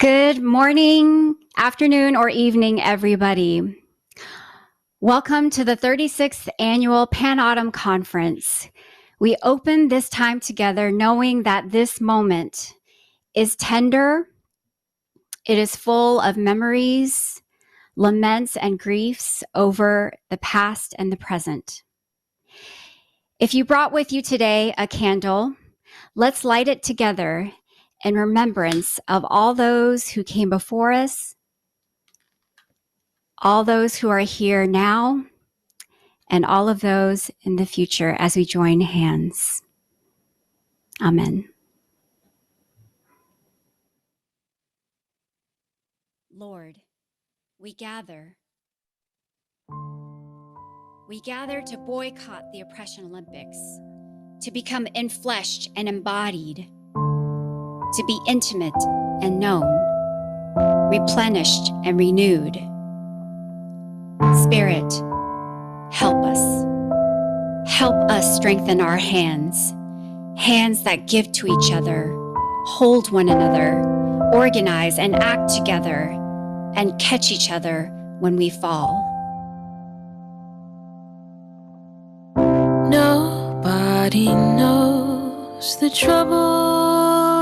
Good morning, afternoon, or evening, everybody. Welcome to the 36th Annual Pan-Autumn Conference. We open this time together knowing that this moment is tender, it is full of memories, laments, and griefs over the past and the present. If you brought with you today a candle, let's light it together in remembrance of all those who came before us, all those who are here now, and all of those in the future as we join hands. Amen. Lord, we gather. We gather to boycott the Oppression Olympics, to become enfleshed and embodied, to be intimate and known, replenished and renewed. Spirit, help us. Help us strengthen our hands, hands that give to each other, hold one another, organize and act together, and catch each other when we fall. Nobody knows the trouble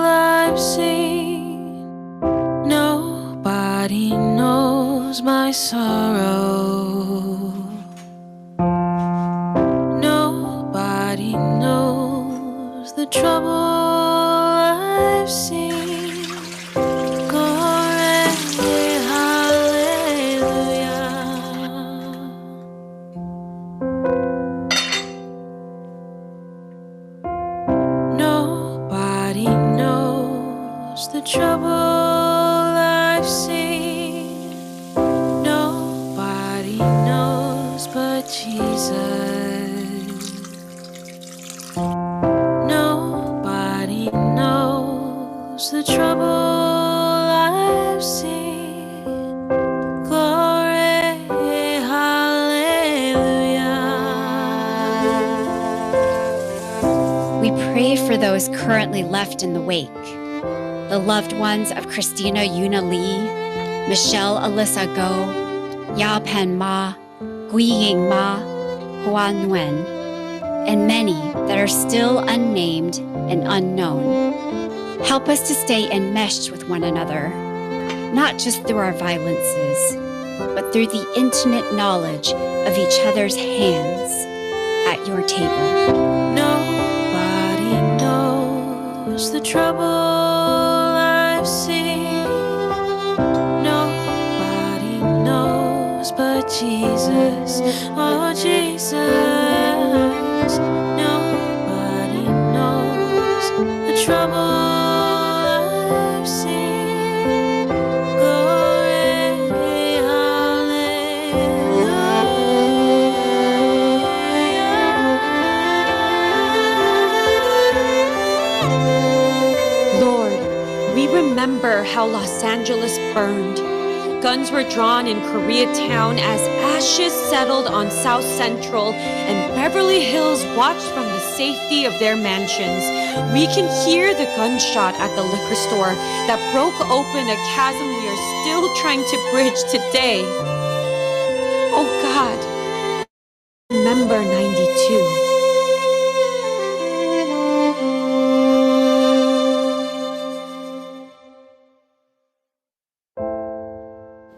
I've seen. Nobody knows my sorrow. Nobody knows the trouble I've seen. Glory, hallelujah. Nobody knows the trouble I've seen. Nobody knows but Jesus. Nobody knows the trouble I've seen. Glory, hallelujah. We pray for those currently left in the wake, the loved ones of Christina Yuna Lee, Michelle Alyssa Go, Ya Pen Ma, Gui Ying Ma, Hua Nguyen, and many that are still unnamed and unknown. Help us to stay enmeshed with one another, not just through our violences, but through the intimate knowledge of each other's hands at your table. Nobody knows the trouble I've seen. Nobody knows but Jesus. Oh, Jesus. Nobody knows the trouble I've seen. Glory, hallelujah. Lord, we remember how Los Angeles burned. Guns were drawn in Koreatown as ashes settled on South Central and Beverly Hills watched from the safety of their mansions. We can hear the gunshot at the liquor store that broke open a chasm we are still trying to bridge today. Oh God, remember 92.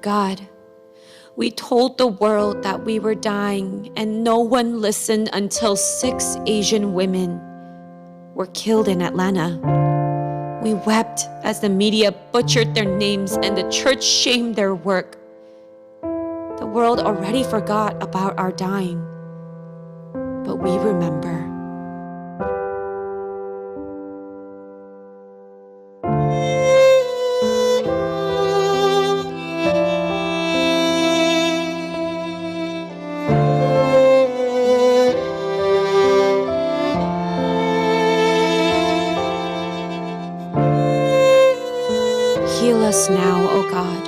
God, we told the world that we were dying and no one listened until 6 Asian women were killed in Atlanta. We wept as the media butchered their names and the church shamed their work. The world already forgot about our dying, but we remember. Heal us now, O God.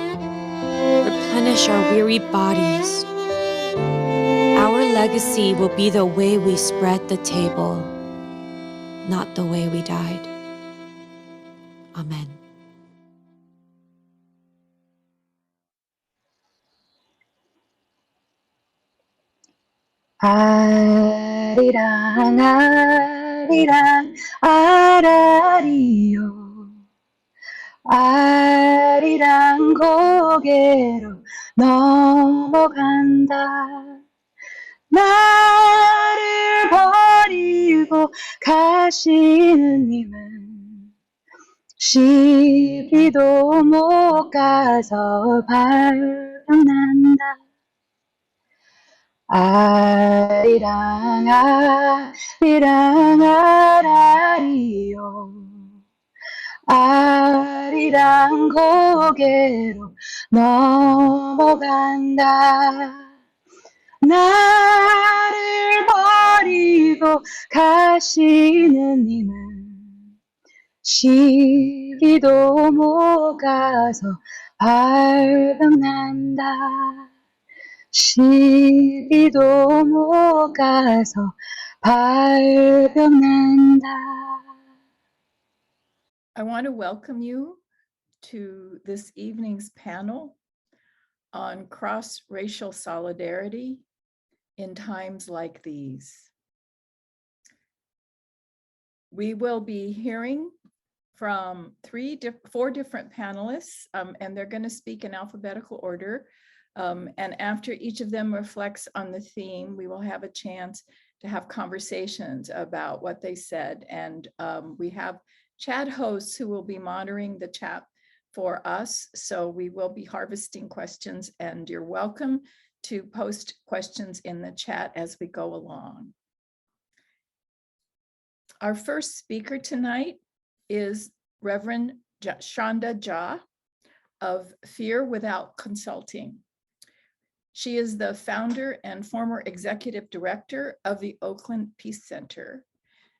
Replenish our weary bodies. Our legacy will be the way we spread the table, not the way we died. Amen. 아리랑 아리랑 아라리요 아리랑 고개로 넘어간다 나를 버리고 가시는 님은 시비도 못 가서 발각난다 아리랑 아리랑 아라리요 아리랑 고개로 넘어간다 나를 버리고 가시는 님은 시기도 못 가서 발각난다 시기도 못 가서 발각난다. I want to welcome you to this evening's panel on cross-racial solidarity in times like these. We will be hearing from four different panelists, and they're going to speak in alphabetical order. And after each of them reflects on the theme, we will have a chance to have conversations about what they said. And we have chat hosts who will be monitoring the chat for us. So we will be harvesting questions, and you're welcome to post questions in the chat as we go along. Our first speaker tonight is Reverend Sandhya Jha of Fear Without Consulting. She is the founder and former executive director of the Oakland Peace Center.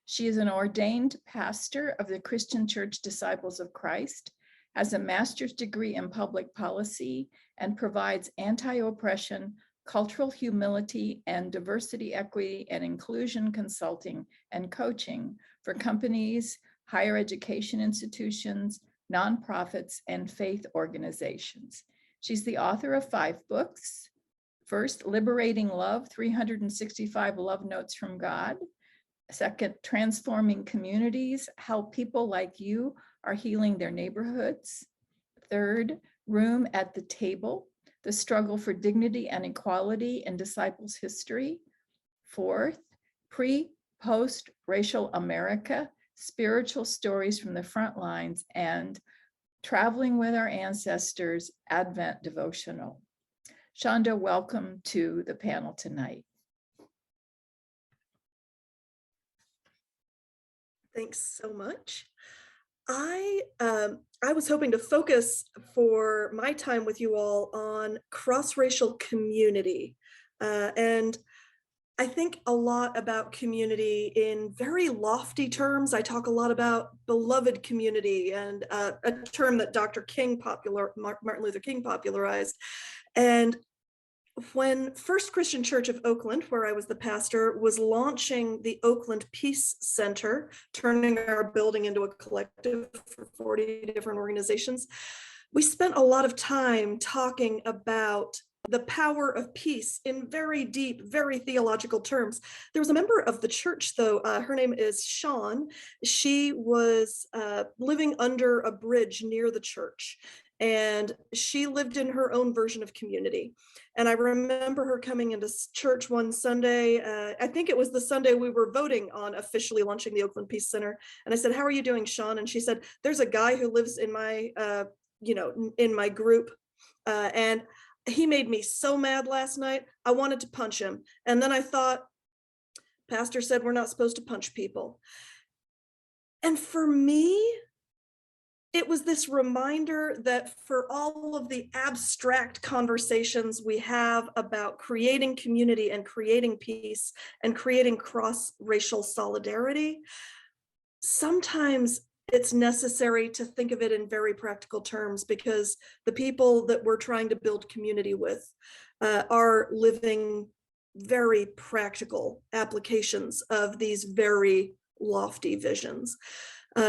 She is an ordained pastor of the Christian Church Disciples of Christ, has a master's degree in public policy, and provides anti-oppression, cultural humility, and diversity, equity, and inclusion consulting and coaching for companies, higher education institutions, nonprofits, and faith organizations. She's the author of 5 books. First, Liberating Love, 365 Love Notes from God. Second, Transforming Communities, How People Like You Are Healing Their Neighborhoods. Third, Room at the Table, The Struggle for Dignity and Equality in Disciples' History. Fourth, Pre-Post-Racial America, Spiritual Stories from the Front Lines, and Traveling with Our Ancestors, Advent Devotional. Sandhya, welcome to the panel tonight. Thanks so much. I was hoping to focus for my time with you all on cross-racial community. And I think a lot about community in very lofty terms. I talk a lot about beloved community, and a term that Martin Luther King popularized. And when First Christian Church of Oakland, where I was the pastor, was launching the Oakland Peace Center, turning our building into a collective for 40 different organizations, we spent a lot of time talking about the power of peace in very deep, very theological terms. There was a member of the church, though, her name is Sean. She was living under a bridge near the church, and she lived in her own version of community. And I remember her coming into church one Sunday. I think it was the Sunday we were voting on officially launching the Oakland Peace Center. And I said, "How are you doing, Sean?" And she said, "There's a guy who lives in my, in my group, and he made me so mad last night. I wanted to punch him." And then I thought, Pastor said we're not supposed to punch people. And for me, it was this reminder that for all of the abstract conversations we have about creating community and creating peace and creating cross-racial solidarity, sometimes it's necessary to think of it in very practical terms, because the people that we're trying to build community with are living very practical applications of these very lofty visions.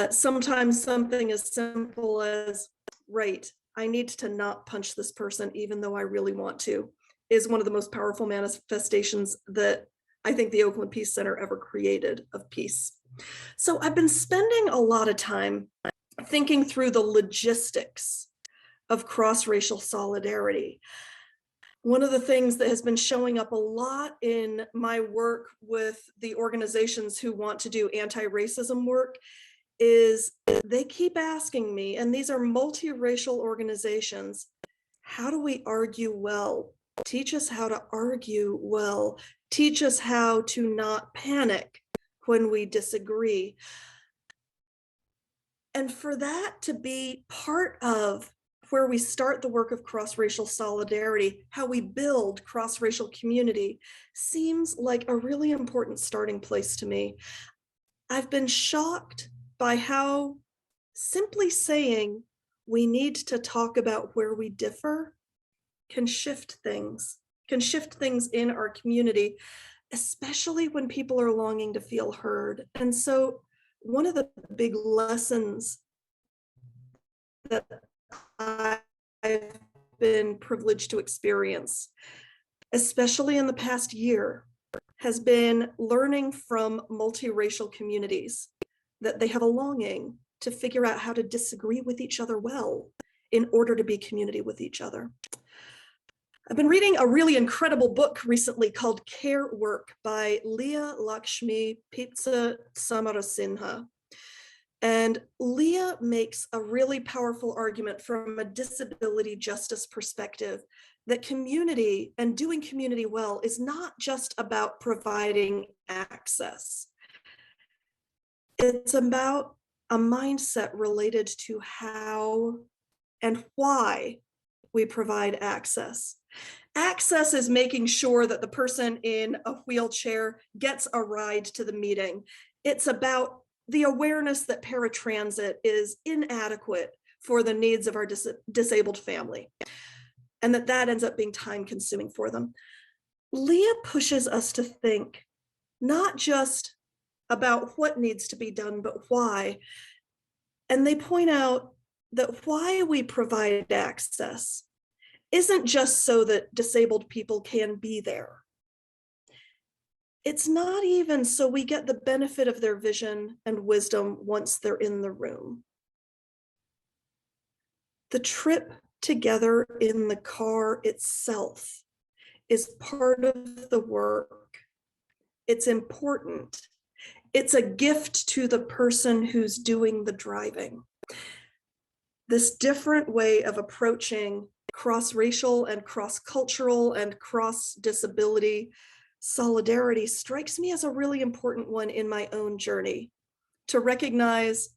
Sometimes something as simple as, right, I need to not punch this person even though I really want to, is one of the most powerful manifestations that I think the Oakland Peace Center ever created of peace. So I've been spending a lot of time thinking through the logistics of cross-racial solidarity. One of the things that has been showing up a lot in my work with the organizations who want to do anti-racism work is they keep asking me, and these are multiracial organizations, how do we argue well? Teach us how to argue well. Teach us how to not panic when we disagree. And for that to be part of where we start the work of cross-racial solidarity, how we build cross-racial community, seems like a really important starting place to me. I've been shocked by how simply saying we need to talk about where we differ can shift things in our community, especially when people are longing to feel heard. And so one of the big lessons that I've been privileged to experience, especially in the past year, has been learning from multiracial communities that they have a longing to figure out how to disagree with each other well in order to be community with each other. I've been reading a really incredible book recently called Care Work by Leah Lakshmi Pizza Samarasinha. And Leah makes a really powerful argument from a disability justice perspective that community and doing community well is not just about providing access. It's about a mindset related to how and why we provide access. Access is making sure that the person in a wheelchair gets a ride to the meeting. It's about the awareness that paratransit is inadequate for the needs of our disabled family, and that ends up being time consuming for them. Leah pushes us to think not just about what needs to be done, but why. And they point out that why we provide access isn't just so that disabled people can be there. It's not even so we get the benefit of their vision and wisdom once they're in the room. The trip together in the car itself is part of the work. It's important. It's a gift to the person who's doing the driving. This different way of approaching cross-racial and cross-cultural and cross-disability solidarity strikes me as a really important one in my own journey, to recognize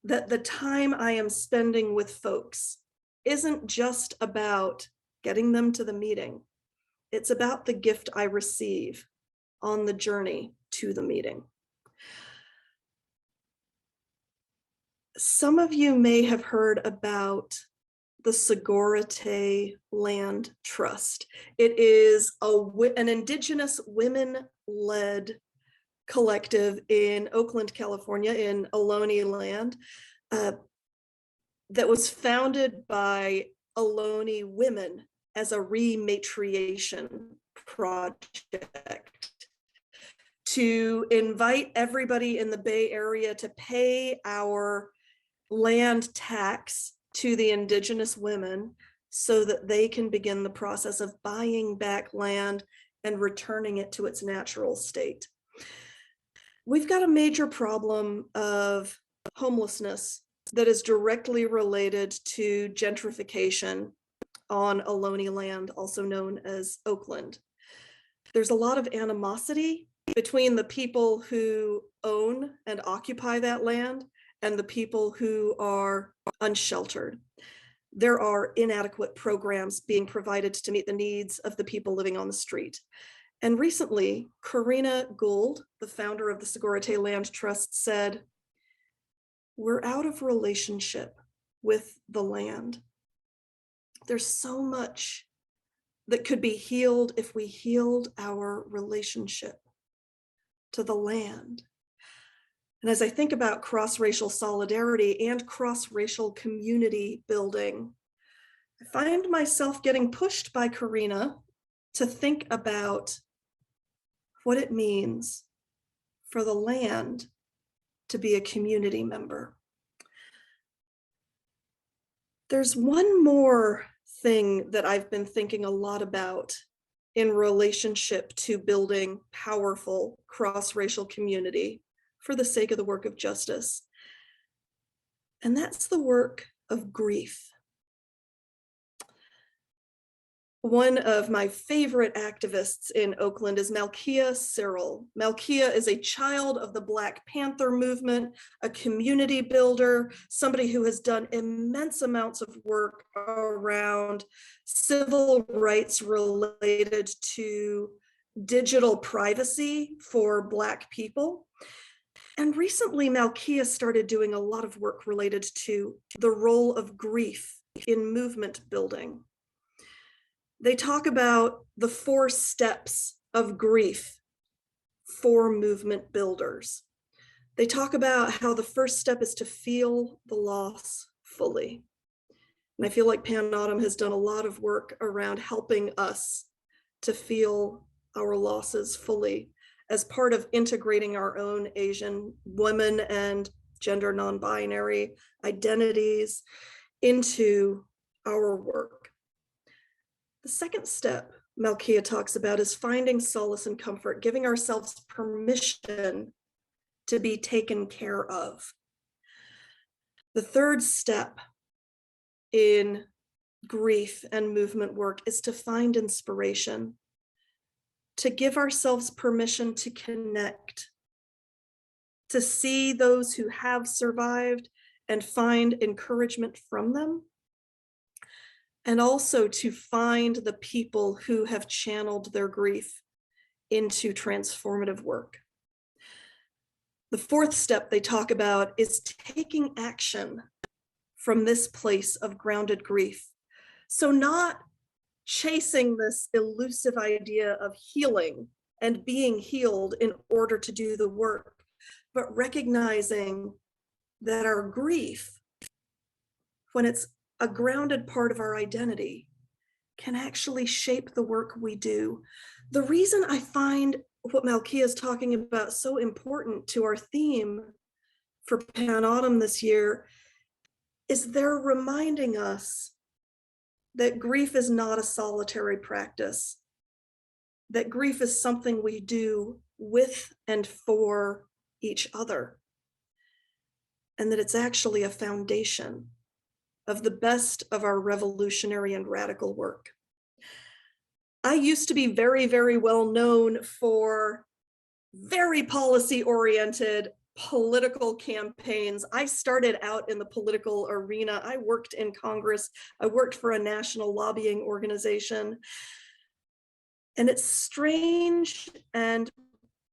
that the time I am spending with folks isn't just about getting them to the meeting. It's about the gift I receive on the journey to the meeting. Some of you may have heard about the Segurate Land Trust. It is an Indigenous women-led collective in Oakland, California, in Ohlone land, that was founded by Ohlone women as a rematriation project to invite everybody in the Bay Area to pay our land tax to the Indigenous women so that they can begin the process of buying back land and returning it to its natural state. We've got a major problem of homelessness that is directly related to gentrification on Ohlone land, also known as Oakland. There's a lot of animosity between the people who own and occupy that land and the people who are unsheltered. There are inadequate programs being provided to meet the needs of the people living on the street. And recently, Karina Gould, the founder of the Segurate Land Trust, said, "We're out of relationship with the land. There's so much that could be healed if we healed our relationship to the land." And as I think about cross-racial solidarity and cross-racial community building, I find myself getting pushed by Karina to think about what it means for the land to be a community member. There's one more thing that I've been thinking a lot about in relationship to building powerful cross-racial community for the sake of the work of justice. And that's the work of grief. One of my favorite activists in Oakland is Malkia Cyril. Malkia is a child of the Black Panther movement, a community builder, somebody who has done immense amounts of work around civil rights related to digital privacy for Black people. And recently, Malkia started doing a lot of work related to the role of grief in movement building. They talk about the 4 steps of grief for movement builders. They talk about how the first step is to feel the loss fully. And I feel like Pan Autumn has done a lot of work around helping us to feel our losses fully as part of integrating our own Asian women and gender non-binary identities into our work. The second step Malkia talks about is finding solace and comfort, giving ourselves permission to be taken care of. The third step in grief and movement work is to find inspiration, to give ourselves permission to connect, to see those who have survived and find encouragement from them, and also to find the people who have channeled their grief into transformative work. The fourth step they talk about is taking action from this place of grounded grief. So not chasing this elusive idea of healing and being healed in order to do the work, but recognizing that our grief, when it's a grounded part of our identity, can actually shape the work we do. The reason I find what Malkia is talking about so important to our theme for Pan Autumn this year is they're reminding us that grief is not a solitary practice, that grief is something we do with and for each other, and that it's actually a foundation of the best of our revolutionary and radical work. I used to be very, very well known for very policy-oriented political campaigns. I started out in the political arena. I worked in Congress. I worked for a national lobbying organization. And it's strange and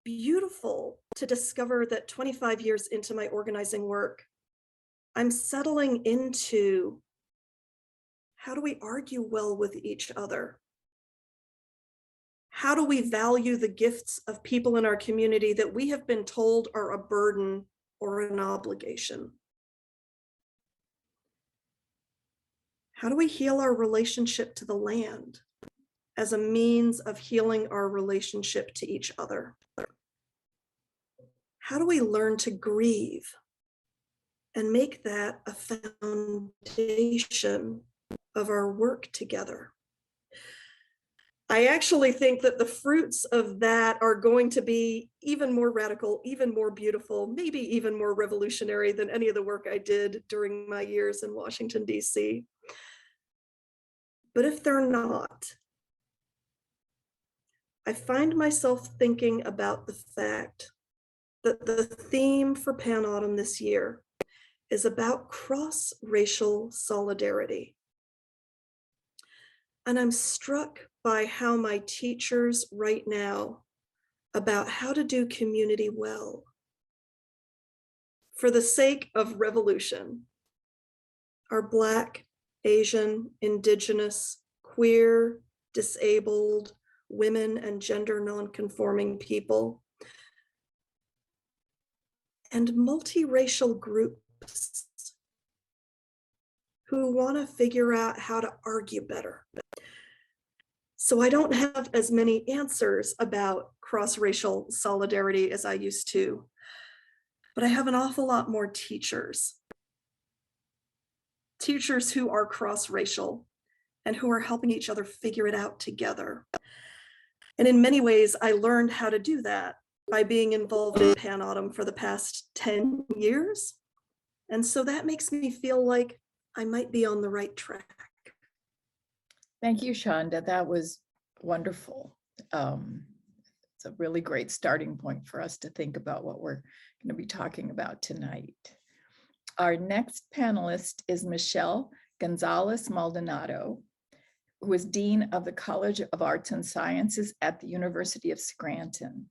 beautiful to discover that 25 years into my organizing work, I'm settling into how do we argue well with each other? How do we value the gifts of people in our community that we have been told are a burden or an obligation? How do we heal our relationship to the land as a means of healing our relationship to each other? How do we learn to grieve and make that a foundation of our work together? I actually think that the fruits of that are going to be even more radical, even more beautiful, maybe even more revolutionary than any of the work I did during my years in Washington, D.C. But if they're not, I find myself thinking about the fact that the theme for Pan Autumn this year is about cross-racial solidarity. And I'm struck by how my teachers right now about how to do community well for the sake of revolution are Black, Asian, Indigenous, queer, disabled, women, and gender non-conforming people, and multiracial groups who want to figure out how to argue better. So I don't have as many answers about cross-racial solidarity as I used to, but I have an awful lot more teachers who are cross-racial and who are helping each other figure it out together. And in many ways, I learned how to do that by being involved in Pan Autumn for the past 10 years. And so that makes me feel like I might be on the right track. Thank you, Shonda. That was wonderful. It's a really great starting point for us to think about what we're going to be talking about tonight. Our next panelist is Michelle Gonzalez Maldonado, who is Dean of the College of Arts and Sciences at the University of Scranton.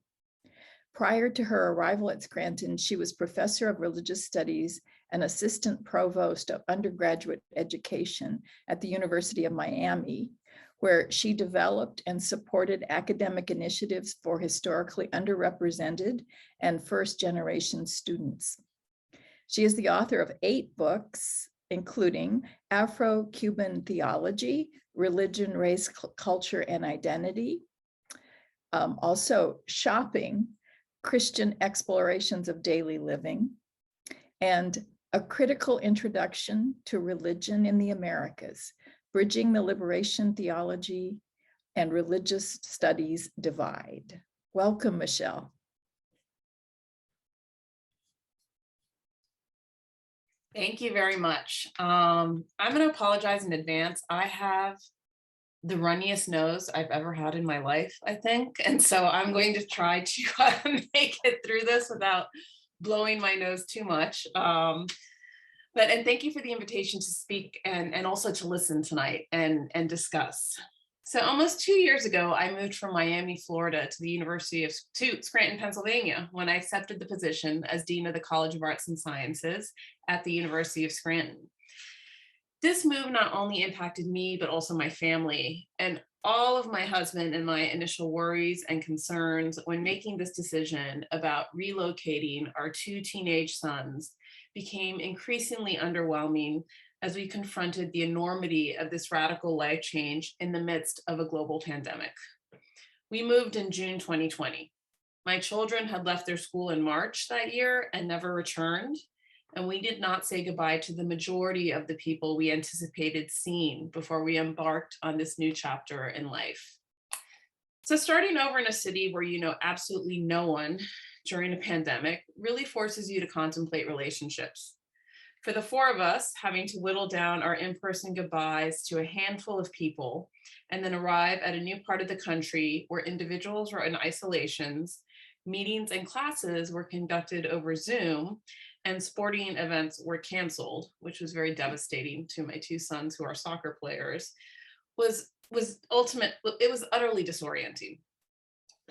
Prior to her arrival at Scranton, she was professor of religious studies and assistant provost of undergraduate education at the University of Miami, where she developed and supported academic initiatives for historically underrepresented and first-generation students. She is the author of 8 books, including Afro-Cuban Theology, Religion, Race, Culture, and Identity, also Shopping, Christian Explorations of Daily Living, and A Critical Introduction to Religion in the Americas, Bridging the Liberation Theology and Religious Studies Divide. Welcome, Michelle. Thank you very much. I'm going to apologize in advance. I have the runniest nose I've ever had in my life, I think. And so I'm going to try to make it through this without blowing my nose too much. And thank you for the invitation to speak and also to listen tonight and discuss. So almost 2 years ago, I moved from Miami, Florida to Scranton, Pennsylvania, when I accepted the position as Dean of the College of Arts and Sciences at the University of Scranton. This move not only impacted me, but also my family and all of my husband and my initial worries and concerns when making this decision about relocating our 2 teenage sons became increasingly underwhelming as we confronted the enormity of this radical life change in the midst of a global pandemic. We moved in June 2020. My children had left their school in March that year and never returned, and we did not say goodbye to the majority of the people we anticipated seeing before we embarked on this new chapter in life. So starting over in a city where you know absolutely no one during a pandemic really forces you to contemplate relationships. For the 4 of us, having to whittle down our in-person goodbyes to a handful of people and then arrive at a new part of the country where individuals were in isolations, meetings and classes were conducted over Zoom, and sporting events were canceled, which was very devastating to my 2 sons who are soccer players, was utterly disorienting.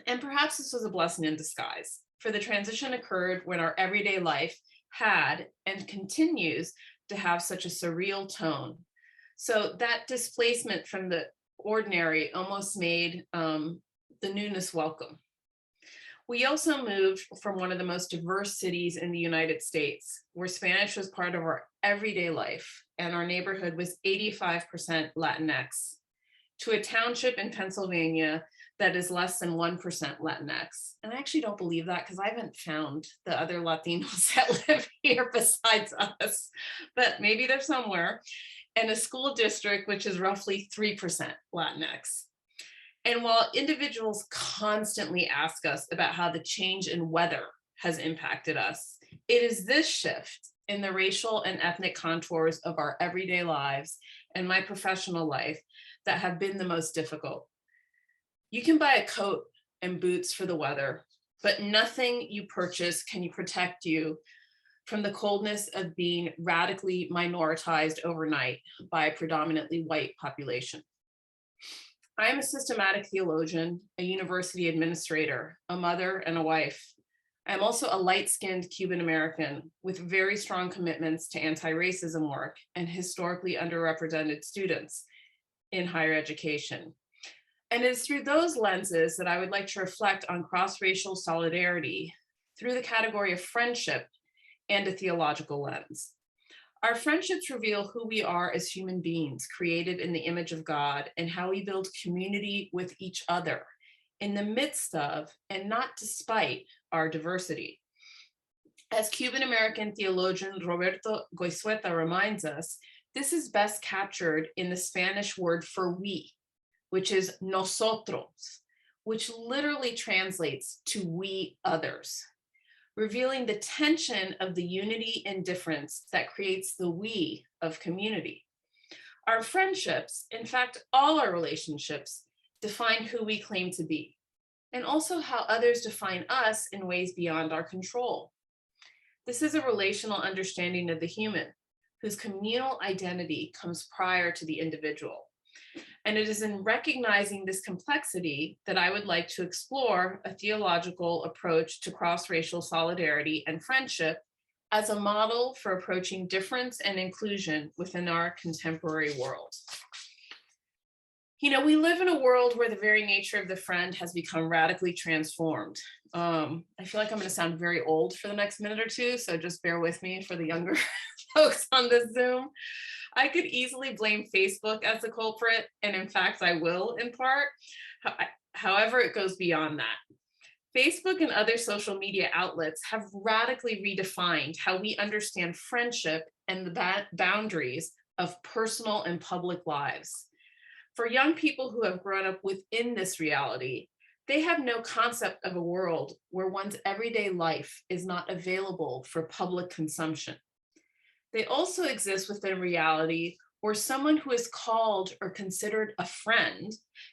And perhaps this was a blessing in disguise, for the transition occurred when our everyday life had and continues to have such a surreal tone. So that displacement from the ordinary almost made the newness welcome. We also moved from one of the most diverse cities in the United States, where Spanish was part of our everyday life, and our neighborhood was 85% Latinx, to a township in Pennsylvania that is less than 1% Latinx. And I actually don't believe that because I haven't found the other Latinos that live here besides us, but maybe they're somewhere. And a school district, which is roughly 3% Latinx. And while individuals constantly ask us about how the change in weather has impacted us, it is this shift in the racial and ethnic contours of our everyday lives and my professional life that have been the most difficult. You can buy a coat and boots for the weather, but nothing you purchase can protect you from the coldness of being radically minoritized overnight by a predominantly white population. I am a systematic theologian, a university administrator, a mother, and a wife. I'm also a light-skinned Cuban American with very strong commitments to anti-racism work and historically underrepresented students in higher education. And it is through those lenses that I would like to reflect on cross-racial solidarity through the category of friendship and a theological lens. Our friendships reveal who we are as human beings created in the image of God and how we build community with each other in the midst of and not despite our diversity. As Cuban-American theologian Roberto Goizueta reminds us, this is best captured in the Spanish word for we, which is nosotros, which literally translates to we others, revealing the tension of the unity and difference that creates the we of community. Our friendships, in fact, all our relationships, define who we claim to be, and also how others define us in ways beyond our control. This is a relational understanding of the human, whose communal identity comes prior to the individual. And it is in recognizing this complexity that I would like to explore a theological approach to cross-racial solidarity and friendship as a model for approaching difference and inclusion within our contemporary world. You know, we live in a world where the very nature of the friend has become radically transformed. I feel like I'm going to sound very old for the next minute or two, so just bear with me for the younger folks on this Zoom. I could easily blame Facebook as the culprit, and in fact, I will in part. However, it goes beyond that. Facebook and other social media outlets have radically redefined how we understand friendship and the boundaries of personal and public lives. For young people who have grown up within this reality, they have no concept of a world where one's everyday life is not available for public consumption. They also exist within a reality where someone who is called or considered a friend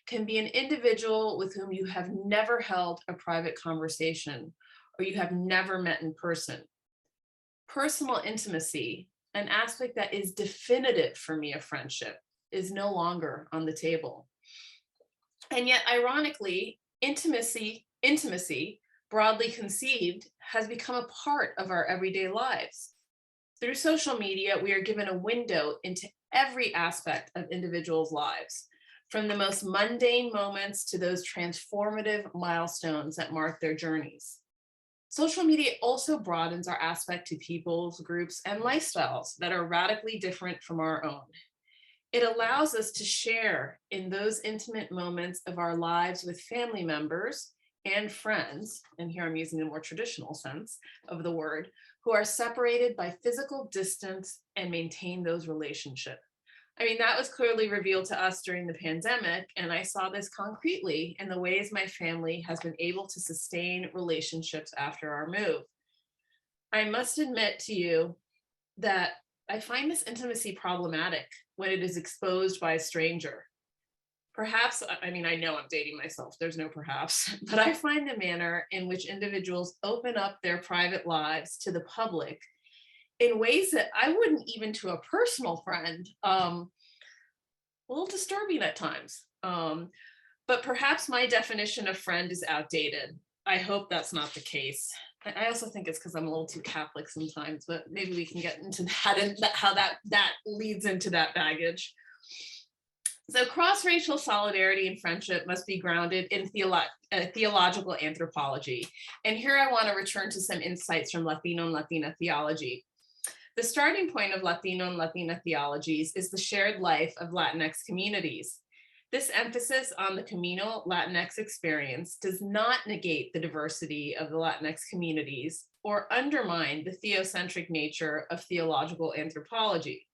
can be an individual with whom you have never held a private conversation or you have never met in person. Personal intimacy, an aspect that is definitive for me of friendship, is no longer on the table. And yet, ironically, intimacy, broadly conceived, has become a part of our everyday lives. Through social media, we are given a window into every aspect of individuals' lives, from the most mundane moments to those transformative milestones that mark their journeys. Social media also broadens our aspect to peoples, groups, and lifestyles that are radically different from our own. It allows us to share in those intimate moments of our lives with family members and friends, and here I'm using the more traditional sense of the word, who are separated by physical distance and maintain those relationships. I mean, that was clearly revealed to us during the pandemic, and I saw this concretely in the ways my family has been able to sustain relationships after our move. I must admit to you that I find this intimacy problematic when it is exposed by a stranger. Perhaps, I mean, I know I'm dating myself, there's no perhaps, but I find the manner in which individuals open up their private lives to the public in ways that I wouldn't even to a personal friend, a little disturbing at times. But perhaps my definition of friend is outdated. I hope that's not the case. I also think it's because I'm a little too Catholic sometimes, but maybe we can get into that and how that leads into that baggage. So cross-racial solidarity and friendship must be grounded in theological anthropology. And here I want to return to some insights from Latino and Latina theology. The starting point of Latino and Latina theologies is the shared life of Latinx communities. This emphasis on the communal Latinx experience does not negate the diversity of the Latinx communities or undermine the theocentric nature of theological anthropology.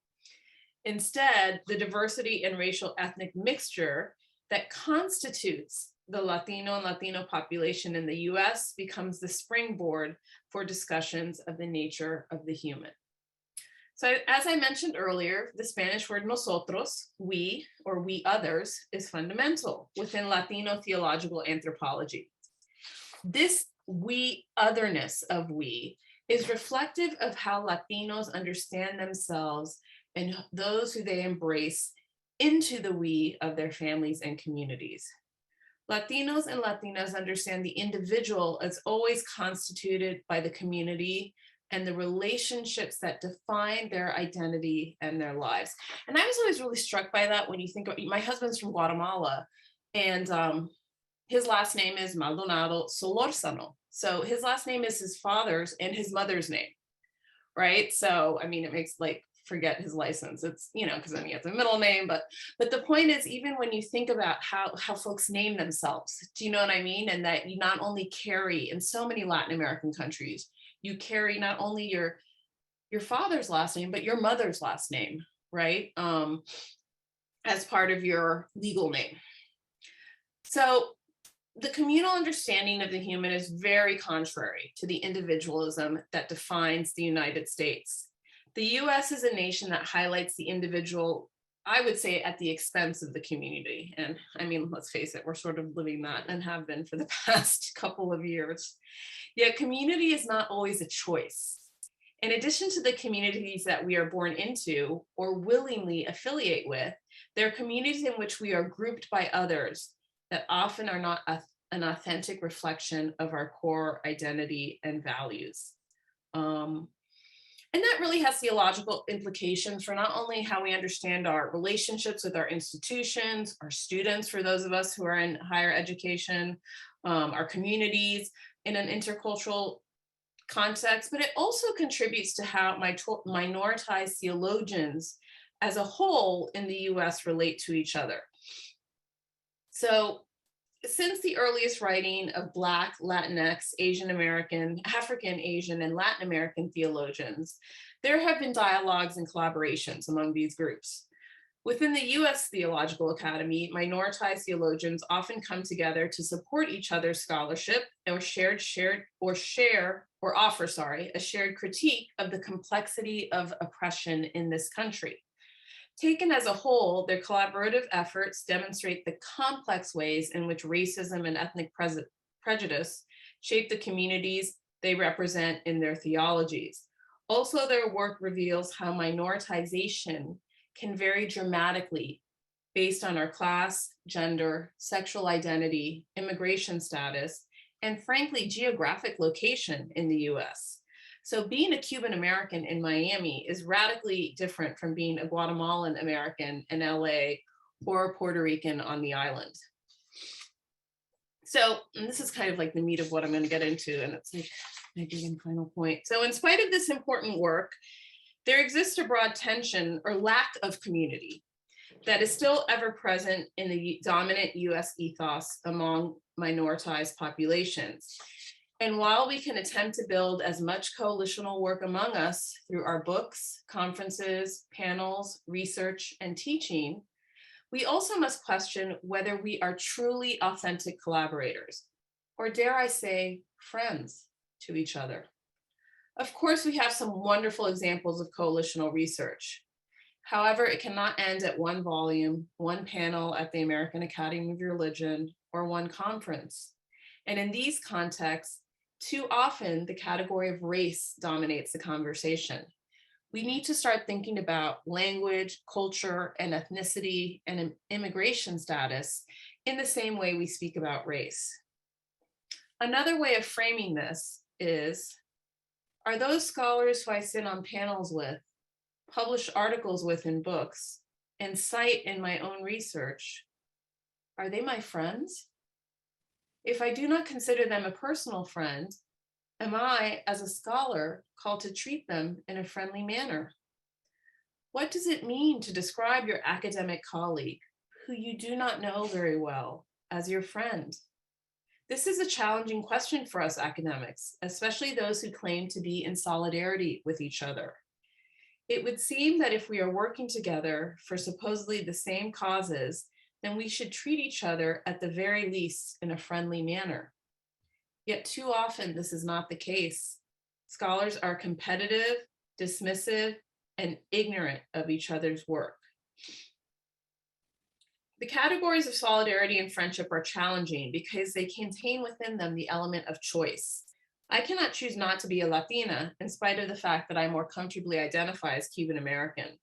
Instead, the diversity and racial ethnic mixture that constitutes the Latino and Latino population in the US becomes the springboard for discussions of the nature of the human. So as I mentioned earlier, the Spanish word nosotros, we or we others, is fundamental within Latino theological anthropology. This we otherness of we is reflective of how Latinos understand themselves and those who they embrace into the we of their families and communities. Latinos and Latinas understand the individual as always constituted by the community and the relationships that define their identity and their lives. And I was always really struck by that when you think of, my husband's from Guatemala, and his last name is Maldonado Solorzano. So his last name is his father's and his mother's name, right? So, I mean, it makes like forget his license. It's, because then he has a middle name, but the point is, even when you think about how folks name themselves, do you know what I mean? And that you not only carry, in so many Latin American countries, you carry not only your father's last name, but your mother's last name, right? As part of your legal name. So the communal understanding of the human is very contrary to the individualism that defines the United States. The US is a nation that highlights the individual, I would say, at the expense of the community. And I mean, let's face it, we're sort of living that and have been for the past couple of years. Yet community is not always a choice. In addition to the communities that we are born into or willingly affiliate with, there are communities in which we are grouped by others that often are not an authentic reflection of our core identity and values. And that really has theological implications for not only how we understand our relationships with our institutions, our students, for those of us who are in higher education, our communities in an intercultural context, but it also contributes to how minoritized theologians as a whole in the US relate to each other. So since the earliest writing of Black, Latinx, Asian American, African, Asian, and Latin American theologians, there have been dialogues and collaborations among these groups. Within the US Theological Academy, minoritized theologians often come together to support each other's scholarship or offer a shared critique of the complexity of oppression in this country. Taken as a whole, their collaborative efforts demonstrate the complex ways in which racism and ethnic prejudice shape the communities they represent in their theologies. Also, their work reveals how minoritization can vary dramatically based on our class, gender, sexual identity, immigration status, and frankly, geographic location in the US. So being a Cuban American in Miami is radically different from being a Guatemalan American in LA or a Puerto Rican on the island. So, and this is kind of like the meat of what I'm going to get into, and it's like my big and final point. So in spite of this important work, there exists a broad tension or lack of community that is still ever present in the dominant US ethos among minoritized populations. And while we can attempt to build as much coalitional work among us through our books, conferences, panels, research, and teaching, we also must question whether we are truly authentic collaborators, or dare I say, friends to each other. Of course, we have some wonderful examples of coalitional research. However, it cannot end at one volume, one panel at the American Academy of Religion, or one conference. And in these contexts, too often the category of race dominates the conversation. We need to start thinking about language, culture, and ethnicity and immigration status in the same way we speak about race. Another way of framing this is, are those scholars who I sit on panels with, publish articles with in books, and cite in my own research, are they my friends? If I do not consider them a personal friend, am I, as a scholar, called to treat them in a friendly manner? What does it mean to describe your academic colleague, who you do not know very well, as your friend? This is a challenging question for us academics, especially those who claim to be in solidarity with each other. It would seem that if we are working together for supposedly the same causes, then we should treat each other at the very least in a friendly manner. Yet too often this is not the case. Scholars are competitive, dismissive, and ignorant of each other's work. The categories of solidarity and friendship are challenging because they contain within them the element of choice. I cannot choose not to be a Latina in spite of the fact that I more comfortably identify as Cuban American.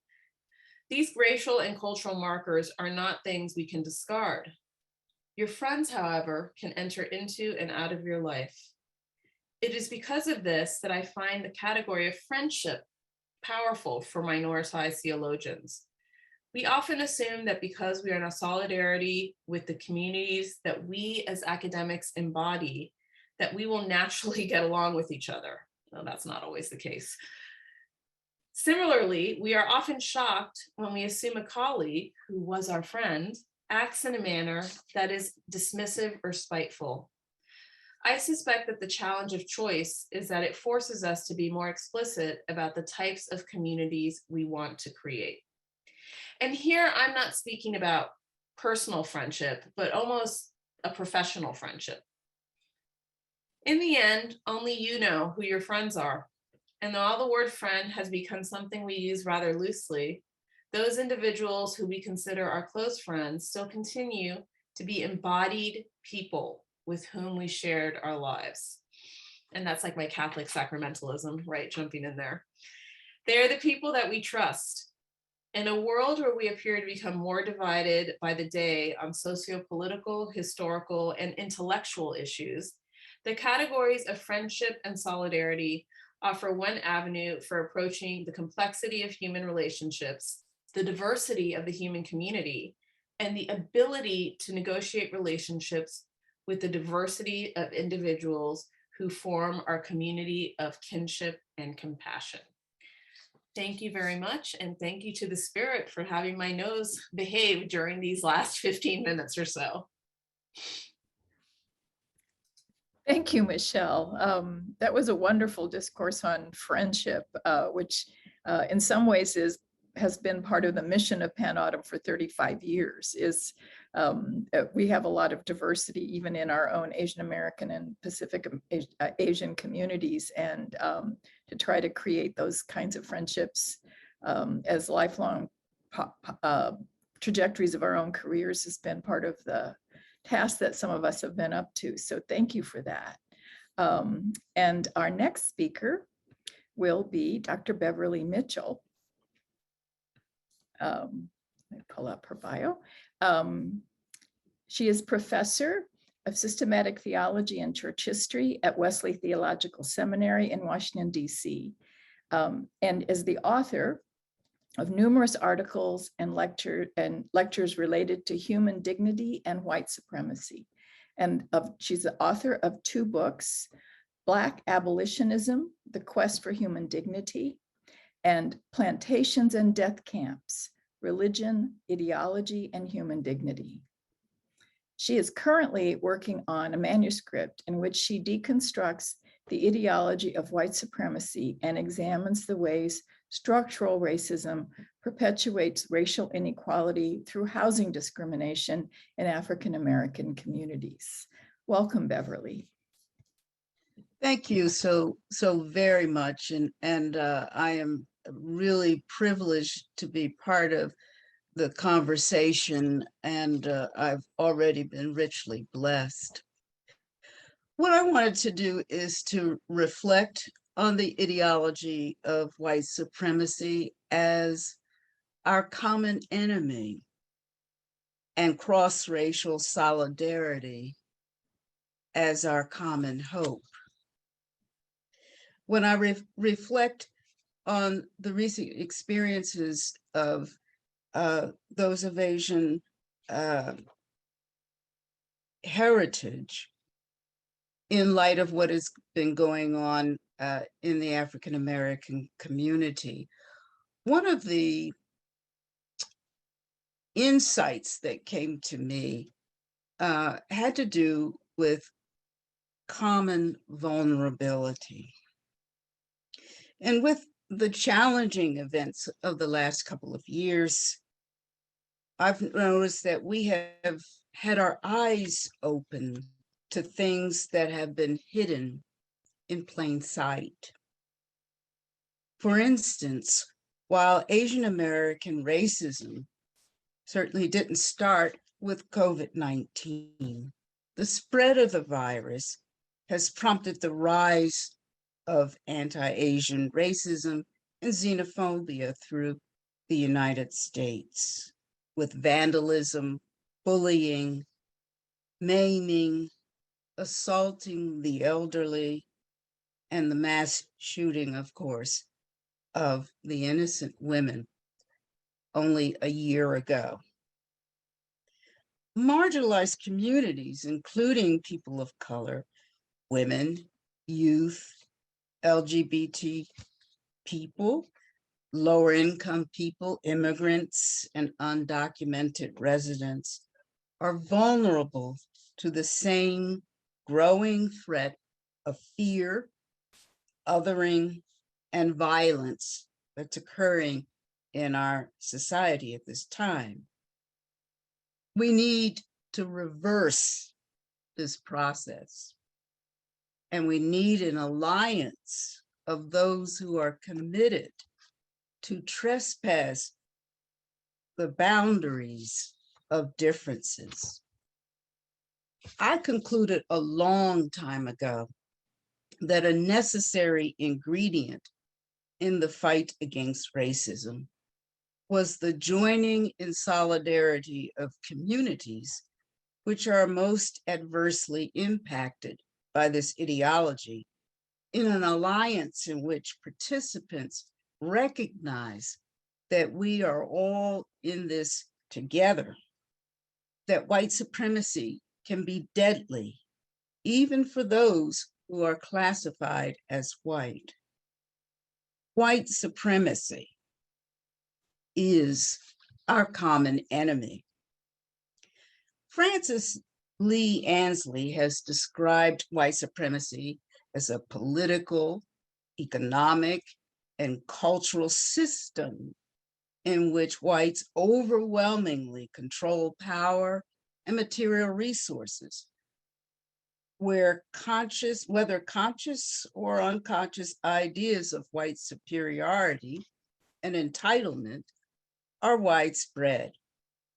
These racial and cultural markers are not things we can discard. Your friends, however, can enter into and out of your life. It is because of this that I find the category of friendship powerful for minoritized theologians. We often assume that because we are in a solidarity with the communities that we as academics embody, that we will naturally get along with each other. No, that's not always the case. Similarly, we are often shocked when we assume a colleague who was our friend acts in a manner that is dismissive or spiteful. I suspect that the challenge of choice is that it forces us to be more explicit about the types of communities we want to create. And here I'm not speaking about personal friendship, but almost a professional friendship. In the end, only you know who your friends are. And while the word friend has become something we use rather loosely, those individuals who we consider our close friends still continue to be embodied people with whom we shared our lives. And that's like my Catholic sacramentalism, right? Jumping in there. They're the people that we trust. In a world where we appear to become more divided by the day on socio-political, historical, and intellectual issues, the categories of friendship and solidarity offer one avenue for approaching the complexity of human relationships, the diversity of the human community, and the ability to negotiate relationships with the diversity of individuals who form our community of kinship and compassion. Thank you very much, and thank you to the Spirit for having my nose behave during these last 15 minutes or so. Thank you, Michelle. That was a wonderful discourse on friendship, which in some ways has been part of the mission of Pan Autumn for 35 years. We have a lot of diversity even in our own Asian American and Pacific Asian communities, and to try to create those kinds of friendships as lifelong trajectories of our own careers has been part of the task that some of us have been up to. So thank you for that. And our next speaker will be Dr. Beverly Mitchell. Let me pull up her bio. She is professor of systematic theology and church history at Wesley Theological Seminary in Washington, D.C., and is the author of numerous articles and lectures related to human dignity and white supremacy. And she's the author of 2 books, Black Abolitionism, The Quest for Human Dignity, and Plantations and Death Camps, Religion, Ideology, and Human Dignity. She is currently working on a manuscript in which she deconstructs the ideology of white supremacy and examines the ways structural racism perpetuates racial inequality through housing discrimination in African American communities. Welcome, Beverly. Thank you so very much, and I am really privileged to be part of the conversation, and I've already been richly blessed. What I wanted to do is to reflect on the ideology of white supremacy as our common enemy and cross-racial solidarity as our common hope. When I reflect on the recent experiences of those of Asian heritage, in light of what has been going on in the African American community, one of the insights that came to me had to do with common vulnerability. And with the challenging events of the last couple of years, I've noticed that we have had our eyes open to things that have been hidden in plain sight. For instance, while Asian American racism certainly didn't start with COVID-19, the spread of the virus has prompted the rise of anti-Asian racism and xenophobia through the United States, with vandalism, bullying, maiming, assaulting the elderly, and the mass shooting, of course, of the innocent women only a year ago. Marginalized communities, including people of color, women, youth, LGBT people, lower income people, immigrants, and undocumented residents are vulnerable to the same growing threat of fear, othering, and violence that's occurring in our society at this time. We need to reverse this process, and we need an alliance of those who are committed to trespass the boundaries of differences. I concluded a long time ago that a necessary ingredient in the fight against racism was the joining in solidarity of communities which are most adversely impacted by this ideology, in an alliance in which participants recognize that we are all in this together, that white supremacy can be deadly, even for those who are classified as white. White supremacy is our common enemy. Frances Lee Ansley has described white supremacy as a political, economic, and cultural system in which whites overwhelmingly control power and material resources, where whether conscious or unconscious ideas of white superiority and entitlement are widespread,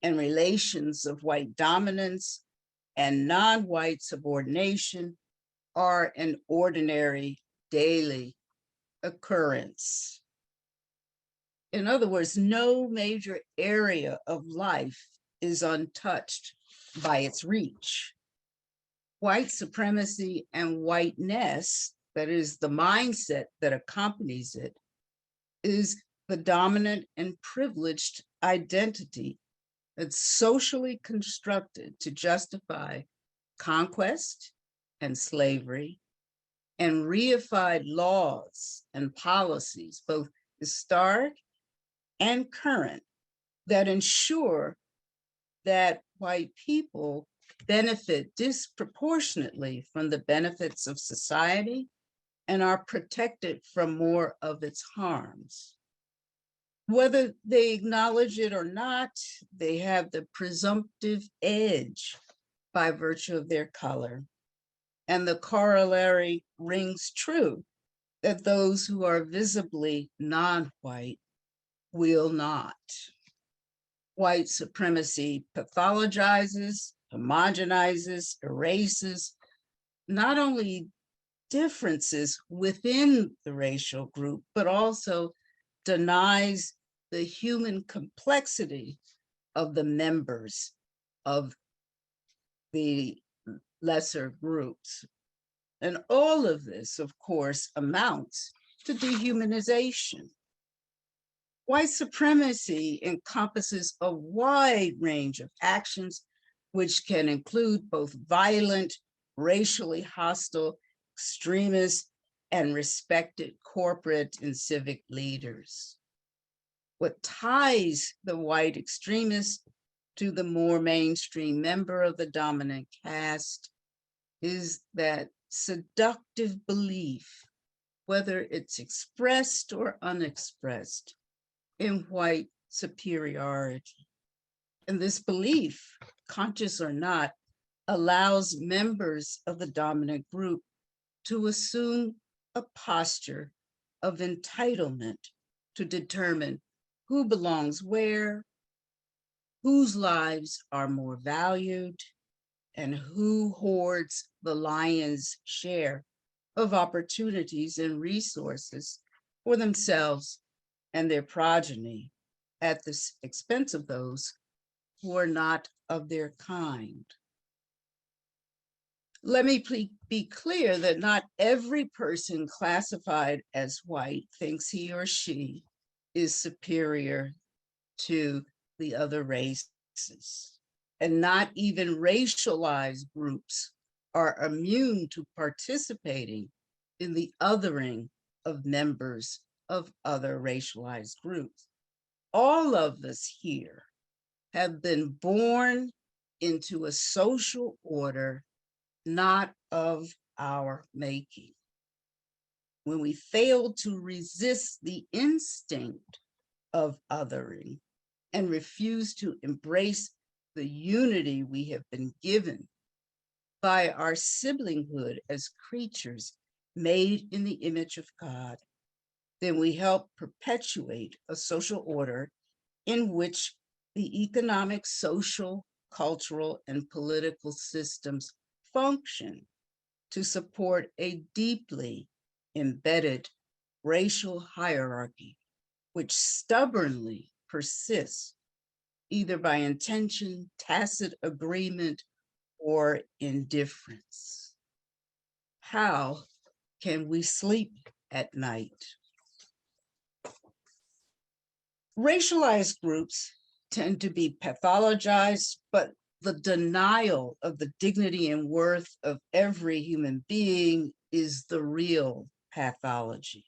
and relations of white dominance and non-white subordination are an ordinary daily occurrence. In other words, no major area of life is untouched by its reach. White supremacy and whiteness, that is the mindset that accompanies it, is the dominant and privileged identity that's socially constructed to justify conquest and slavery, and reified laws and policies, both historic and current, that ensure that white people benefit disproportionately from the benefits of society and are protected from more of its harms. Whether they acknowledge it or not, they have the presumptive edge by virtue of their color. And the corollary rings true that those who are visibly non-white will not. White supremacy pathologizes, homogenizes, erases not only differences within the racial group, but also denies the human complexity of the members of the lesser groups. And all of this, of course, amounts to dehumanization. White supremacy encompasses a wide range of actions, which can include both violent, racially hostile, extremist, and respected corporate and civic leaders. What ties the white extremist to the more mainstream member of the dominant caste is that seductive belief, whether it's expressed or unexpressed, in white superiority. And this belief, conscious or not, allows members of the dominant group to assume a posture of entitlement to determine who belongs where, whose lives are more valued, and who hoards the lion's share of opportunities and resources for themselves and their progeny at the expense of those who are not of their kind. Let me be clear that not every person classified as white thinks he or she is superior to the other races. And not even racialized groups are immune to participating in the othering of members of other racialized groups. All of us here have been born into a social order not of our making. When we fail to resist the instinct of othering and refuse to embrace the unity we have been given by our siblinghood as creatures made in the image of God, then we help perpetuate a social order in which the economic, social, cultural, and political systems function to support a deeply embedded racial hierarchy, which stubbornly persists either by intention, tacit agreement, or indifference. How can we sleep at night? Racialized groups tend to be pathologized, but the denial of the dignity and worth of every human being is the real pathology.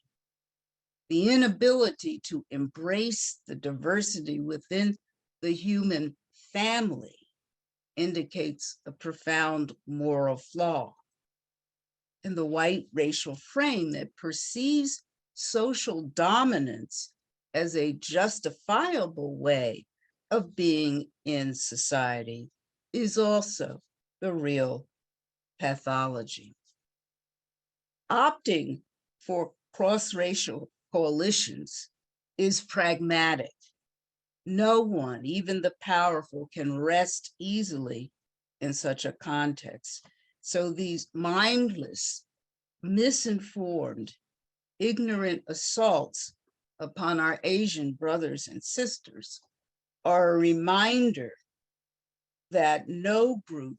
The inability to embrace the diversity within the human family indicates a profound moral flaw. In the white racial frame that perceives social dominance as a justifiable way of being in society is also the real pathology. Opting for cross-racial coalitions is pragmatic. No one, even the powerful, can rest easily in such a context. So these mindless, misinformed, ignorant assaults upon our Asian brothers and sisters are a reminder that no group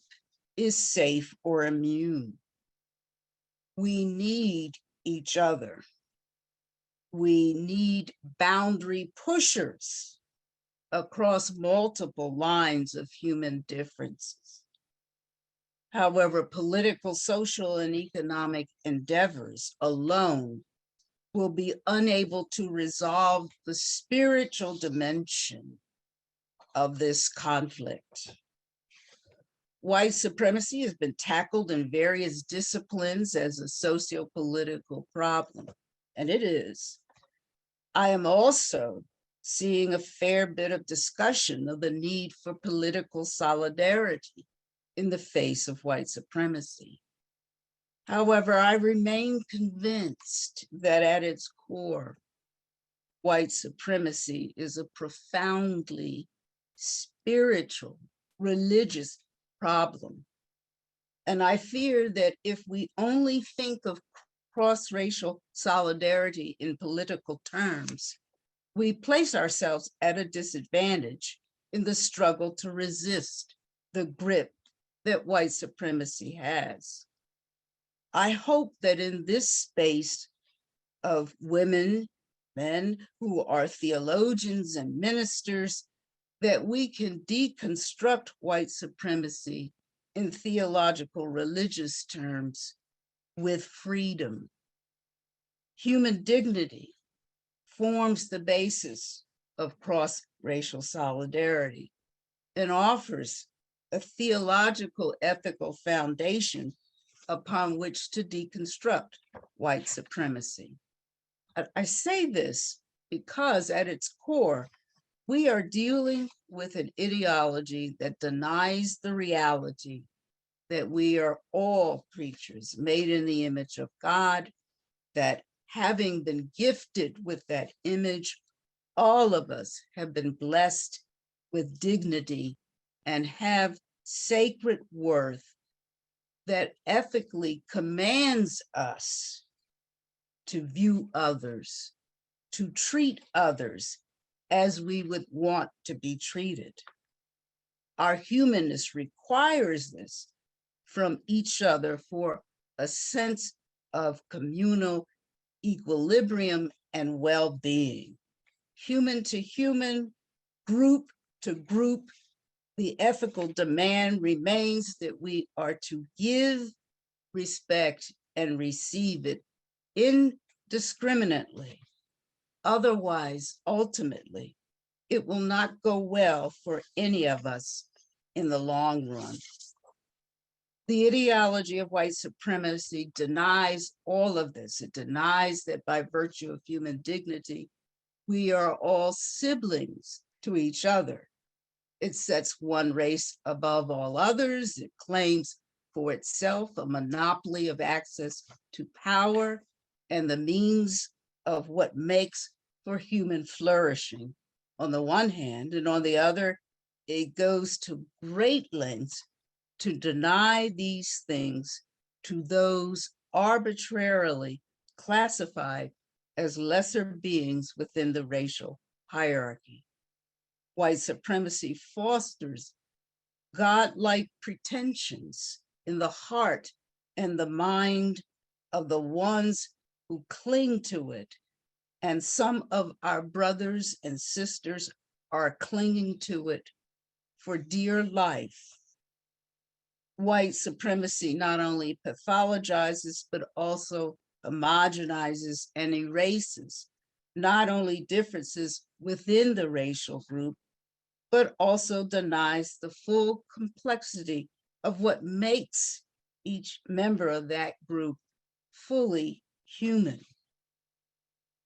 is safe or immune. We need each other. We need boundary pushers across multiple lines of human differences. However, political, social, and economic endeavors alone will be unable to resolve the spiritual dimension of this conflict. White supremacy has been tackled in various disciplines as a socio-political problem, and it is. I am also seeing a fair bit of discussion of the need for political solidarity in the face of white supremacy. However, I remain convinced that at its core, white supremacy is a profoundly spiritual, religious problem. And I fear that if we only think of cross-racial solidarity in political terms, we place ourselves at a disadvantage in the struggle to resist the grip that white supremacy has. I hope that in this space of women, men who are theologians and ministers, that we can deconstruct white supremacy in theological religious terms with freedom. Human dignity forms the basis of cross-racial solidarity and offers a theological ethical foundation upon which to deconstruct white supremacy. I say this because at its core, we are dealing with an ideology that denies the reality that we are all creatures made in the image of God, that having been gifted with that image, all of us have been blessed with dignity and have sacred worth that ethically commands us to view others, to treat others as we would want to be treated. Our humanness requires this from each other for a sense of communal equilibrium and well-being. Human to human, group to group, the ethical demand remains that we are to give respect and receive it indiscriminately Otherwise, ultimately, it will not go well for any of us in the long run. The ideology of white supremacy denies all of this. It denies that by virtue of human dignity, we are all siblings to each other. It sets one race above all others. It claims for itself a monopoly of access to power and the means of what makes for human flourishing on the one hand, and on the other, it goes to great lengths to deny these things to those arbitrarily classified as lesser beings within the racial hierarchy. White supremacy fosters godlike pretensions in the heart and the mind of the ones who cling to it. And some of our brothers and sisters are clinging to it for dear life. White supremacy not only pathologizes, but also homogenizes and erases not only differences within the racial group, but also denies the full complexity of what makes each member of that group fully human.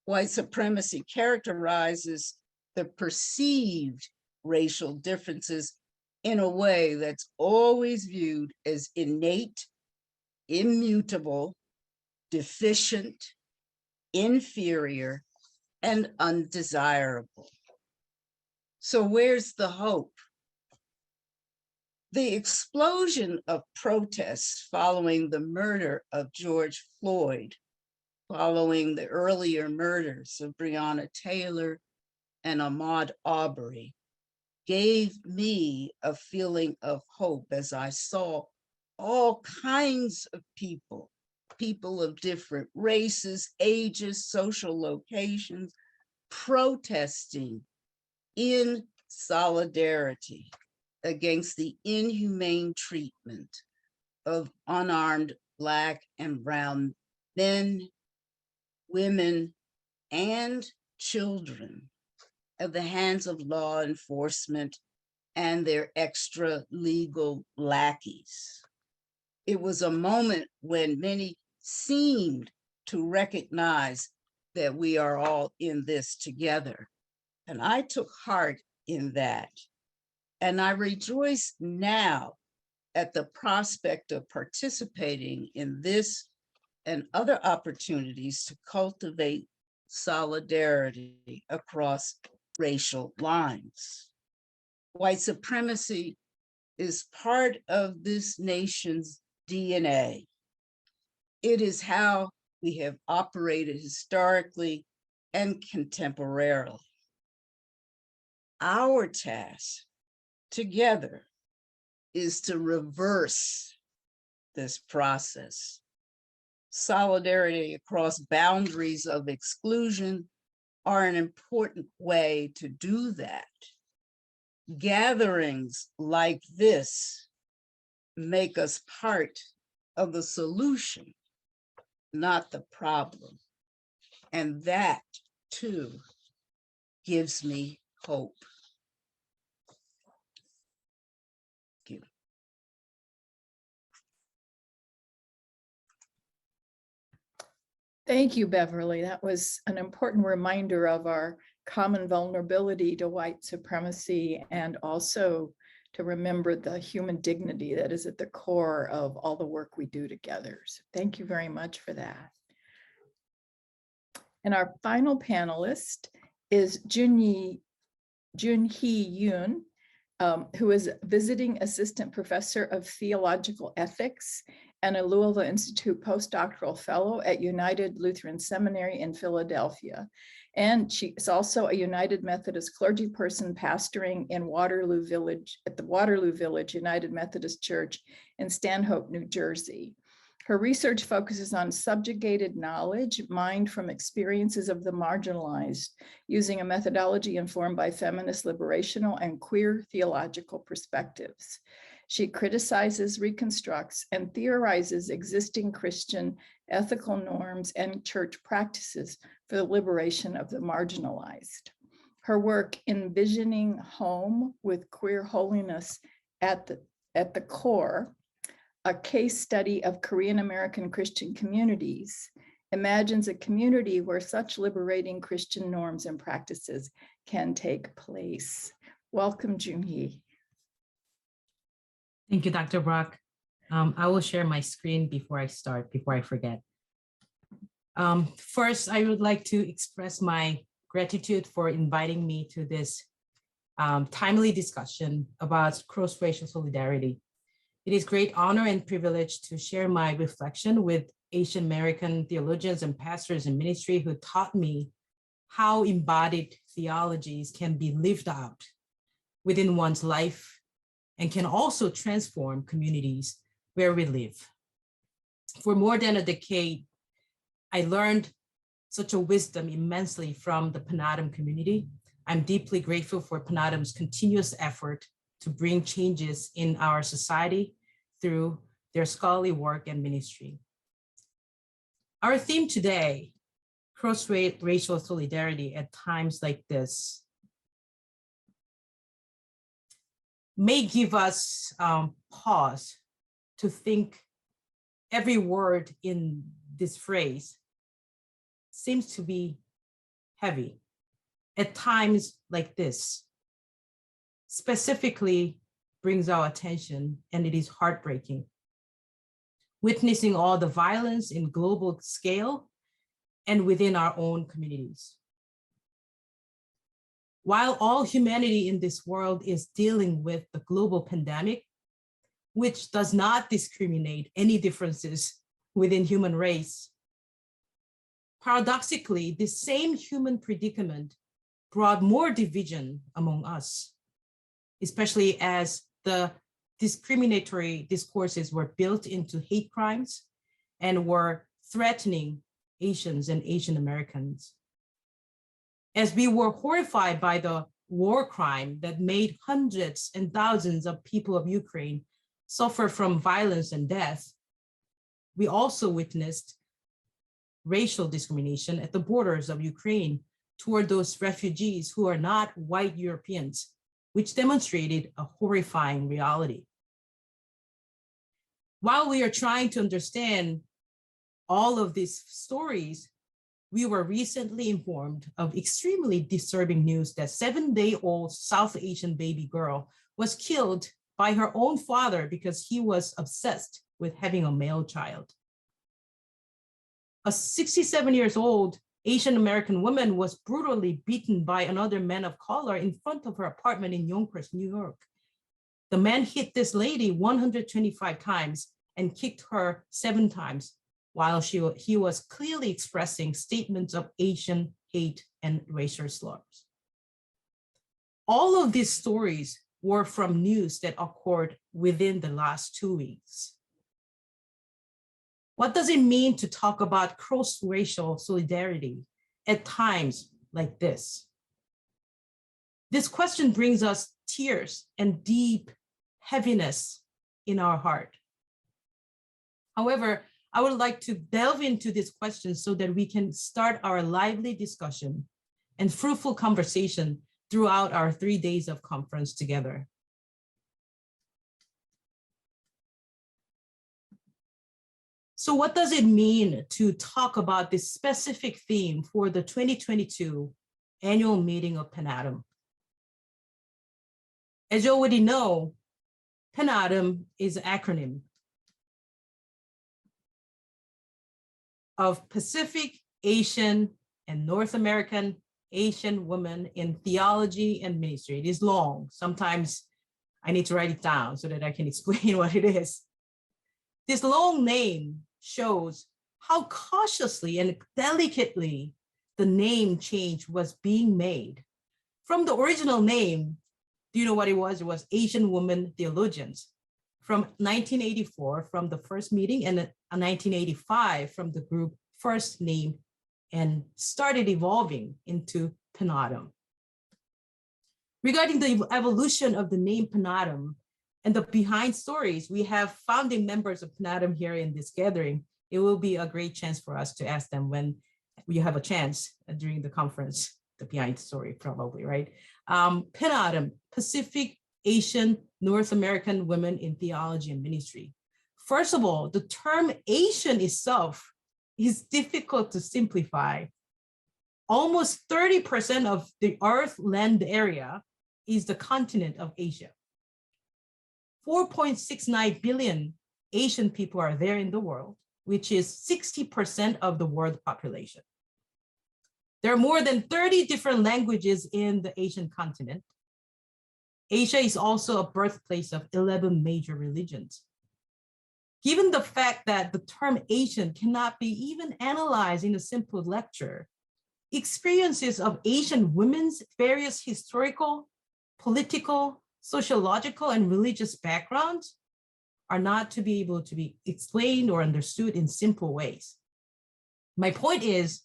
White supremacy characterizes the perceived racial differences in a way that's always viewed as innate, immutable, deficient, inferior, and undesirable. So where's the hope? The explosion of protests following the murder of George Floyd, following the earlier murders of Breonna Taylor and Ahmaud Arbery, gave me a feeling of hope as I saw all kinds of people of different races, ages, social locations, protesting in solidarity against the inhumane treatment of unarmed Black and brown men, women, and children at the hands of law enforcement and their extra legal lackeys. It was a moment when many seemed to recognize that we are all in this together. And I took heart in that. And I rejoice now at the prospect of participating in this and other opportunities to cultivate solidarity across racial lines. White supremacy is part of this nation's DNA. It is how we have operated historically and contemporarily. Our task together is to reverse this process. Solidarity across boundaries of exclusion are an important way to do that. Gatherings like this make us part of the solution, not the problem. And that too gives me hope. Thank you. Thank you, Beverly. That was an important reminder of our common vulnerability to white supremacy, and also to remember the human dignity that is at the core of all the work we do together. So thank you very much for that. And our final panelist is JuneHee Yoon, who is visiting assistant professor of theological ethics and a Louisville Institute postdoctoral fellow at United Lutheran Seminary in Philadelphia. And she is also a United Methodist clergy person pastoring in Waterloo Village, at the Waterloo Village United Methodist Church in Stanhope, New Jersey. Her research focuses on subjugated knowledge mined from experiences of the marginalized, using a methodology informed by feminist liberational and queer theological perspectives. She criticizes, reconstructs, and theorizes existing Christian ethical norms and church practices for the liberation of the marginalized. Her work, Envisioning Home with Queer Holiness at the Core, a case study of Korean American Christian communities, imagines a community where such liberating Christian norms and practices can take place. Welcome, JuneHee. Thank you, Dr. Brock. I will share my screen before I start, before I forget. First, I would like to express my gratitude for inviting me to this timely discussion about cross-racial solidarity. It is great honor and privilege to share my reflection with Asian American theologians and pastors in ministry who taught me how embodied theologies can be lived out within one's life and can also transform communities where we live. For more than a decade, I learned such a wisdom immensely from the Panadim community. I'm deeply grateful for Panadim's continuous effort to bring changes in our society through their scholarly work and ministry. Our theme today, cross-racial solidarity at times like this, may give us pause to think every word in this phrase seems to be heavy. At times like this, specifically brings our attention, and it is heartbreaking. Witnessing all the violence in global scale and within our own communities. While all humanity in this world is dealing with the global pandemic, which does not discriminate any differences within human race, paradoxically, this same human predicament brought more division among us, especially as the discriminatory discourses were built into hate crimes and were threatening Asians and Asian Americans. As we were horrified by the war crime that made hundreds and thousands of people of Ukraine suffer from violence and death, we also witnessed racial discrimination at the borders of Ukraine toward those refugees who are not white Europeans, which demonstrated a horrifying reality. While we are trying to understand all of these stories, we were recently informed of extremely disturbing news that 7-day-old South Asian baby girl was killed by her own father because he was obsessed with having a male child. A 67-year-old Asian American woman was brutally beaten by another man of color in front of her apartment in Yonkers, New York. The man hit this lady 125 times and kicked her 7 times while he was clearly expressing statements of Asian hate and racial slurs. All of these stories were from news that occurred within the last 2 weeks. What does it mean to talk about cross-racial solidarity at times like this? This question brings us tears and deep heaviness in our heart. However, I would like to delve into this question so that we can start our lively discussion and fruitful conversation throughout our 3 days of conference together. So what does it mean to talk about this specific theme for the 2022 annual meeting of Panadim? As you already know, Panadim is an acronym of Pacific, Asian, and North American Asian Women in Theology and Ministry. It is long. Sometimes I need to write it down so that I can explain what it is. This long name shows how cautiously and delicately the name change was being made. From the original name, do you know what it was? It was Asian Women Theologians. From 1984, from the first meeting, and 1985 from the group first named and started evolving into Panadim. Regarding the evolution of the name Panadim, and the behind stories. We have founding members of PNADM here in this gathering. It will be a great chance for us to ask them when we have a chance during the conference, the behind story probably, right? PNADM, Pacific Asian North American Women in Theology and Ministry. First of all, the term Asian itself is difficult to simplify. Almost 30% of the Earth land area is the continent of Asia. 4.69 billion Asian people are there in the world, which is 60% of the world population. There are more than 30 different languages in the Asian continent. Asia is also a birthplace of 11 major religions. Given the fact that the term Asian cannot be even analyzed in a simple lecture, experiences of Asian women's various historical, political, sociological, and religious backgrounds are not to be able to be explained or understood in simple ways. My point is,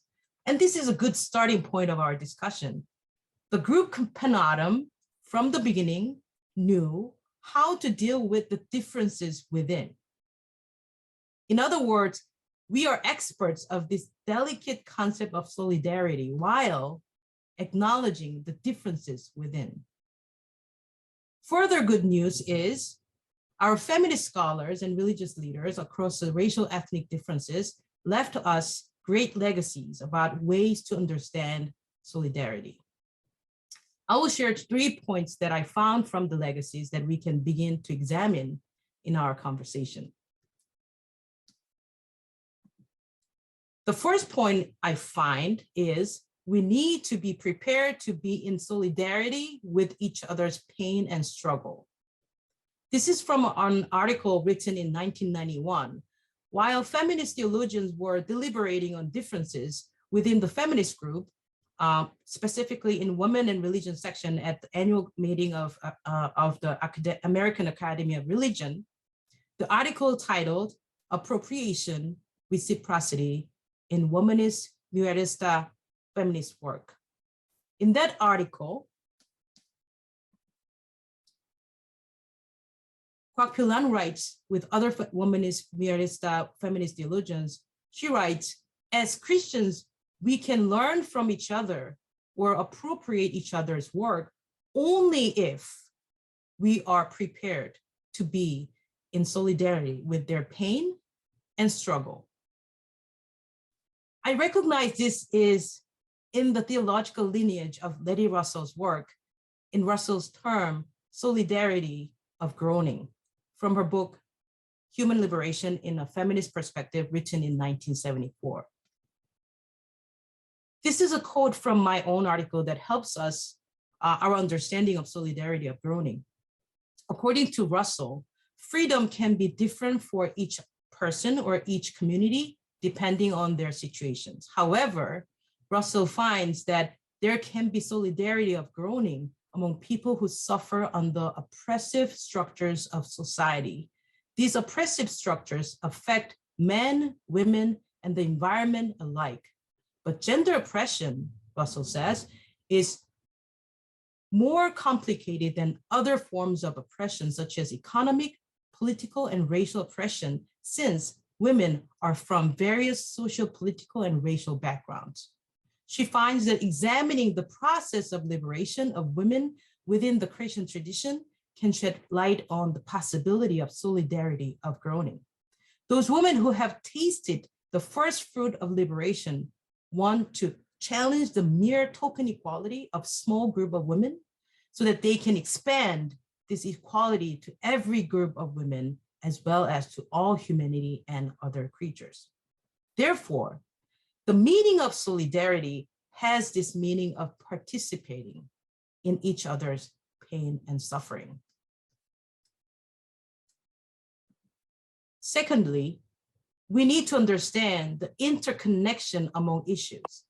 and this is a good starting point of our discussion, the group PNADM from the beginning knew how to deal with the differences within. In other words, we are experts of this delicate concept of solidarity while acknowledging the differences within. Further good news is our feminist scholars and religious leaders across the racial ethnic differences left us great legacies about ways to understand solidarity. I will share 3 points that I found from the legacies that we can begin to examine in our conversation. The first point I find is we need to be prepared to be in solidarity with each other's pain and struggle. This is from an article written in 1991. While feminist theologians were deliberating on differences within the feminist group, specifically in Women and Religion section at the annual meeting of the American Academy of Religion, the article titled Appropriation, Reciprocity in Womanist Mujerista Feminist Work. In that article, Kwak Pil-lan writes, with other womanist Mujerista feminist theologians, she writes, as Christians, we can learn from each other or appropriate each other's work only if we are prepared to be in solidarity with their pain and struggle. I recognize this is in the theological lineage of Letty Russell's work, in Russell's term, solidarity of groaning, from her book, Human Liberation in a Feminist Perspective, written in 1974. This is a quote from my own article that helps us, our understanding of solidarity of groaning. According to Russell, freedom can be different for each person or each community, depending on their situations. However, Russell finds that there can be solidarity of groaning among people who suffer under oppressive structures of society. These oppressive structures affect men, women, and the environment alike. But gender oppression, Russell says, is more complicated than other forms of oppression, such as economic, political, and racial oppression, since women are from various social, political, and racial backgrounds. She finds that examining the process of liberation of women within the Christian tradition can shed light on the possibility of solidarity of groaning. Those women who have tasted the first fruit of liberation want to challenge the mere token equality of small group of women so that they can expand this equality to every group of women as well as to all humanity and other creatures. Therefore, the meaning of solidarity has this meaning of participating in each other's pain and suffering. Secondly, we need to understand the interconnection among issues.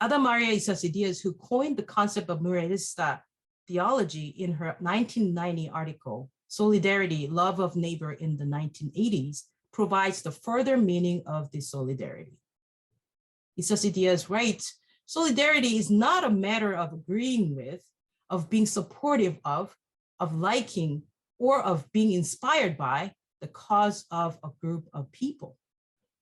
Ada Maria Isasidiaz, who coined the concept of Mujerista theology in her 1990 article, Solidarity, Love of Neighbor in the 1980s, provides the further meaning of this solidarity. Isasidiaz writes, solidarity is not a matter of agreeing with, of being supportive of liking, or of being inspired by the cause of a group of people.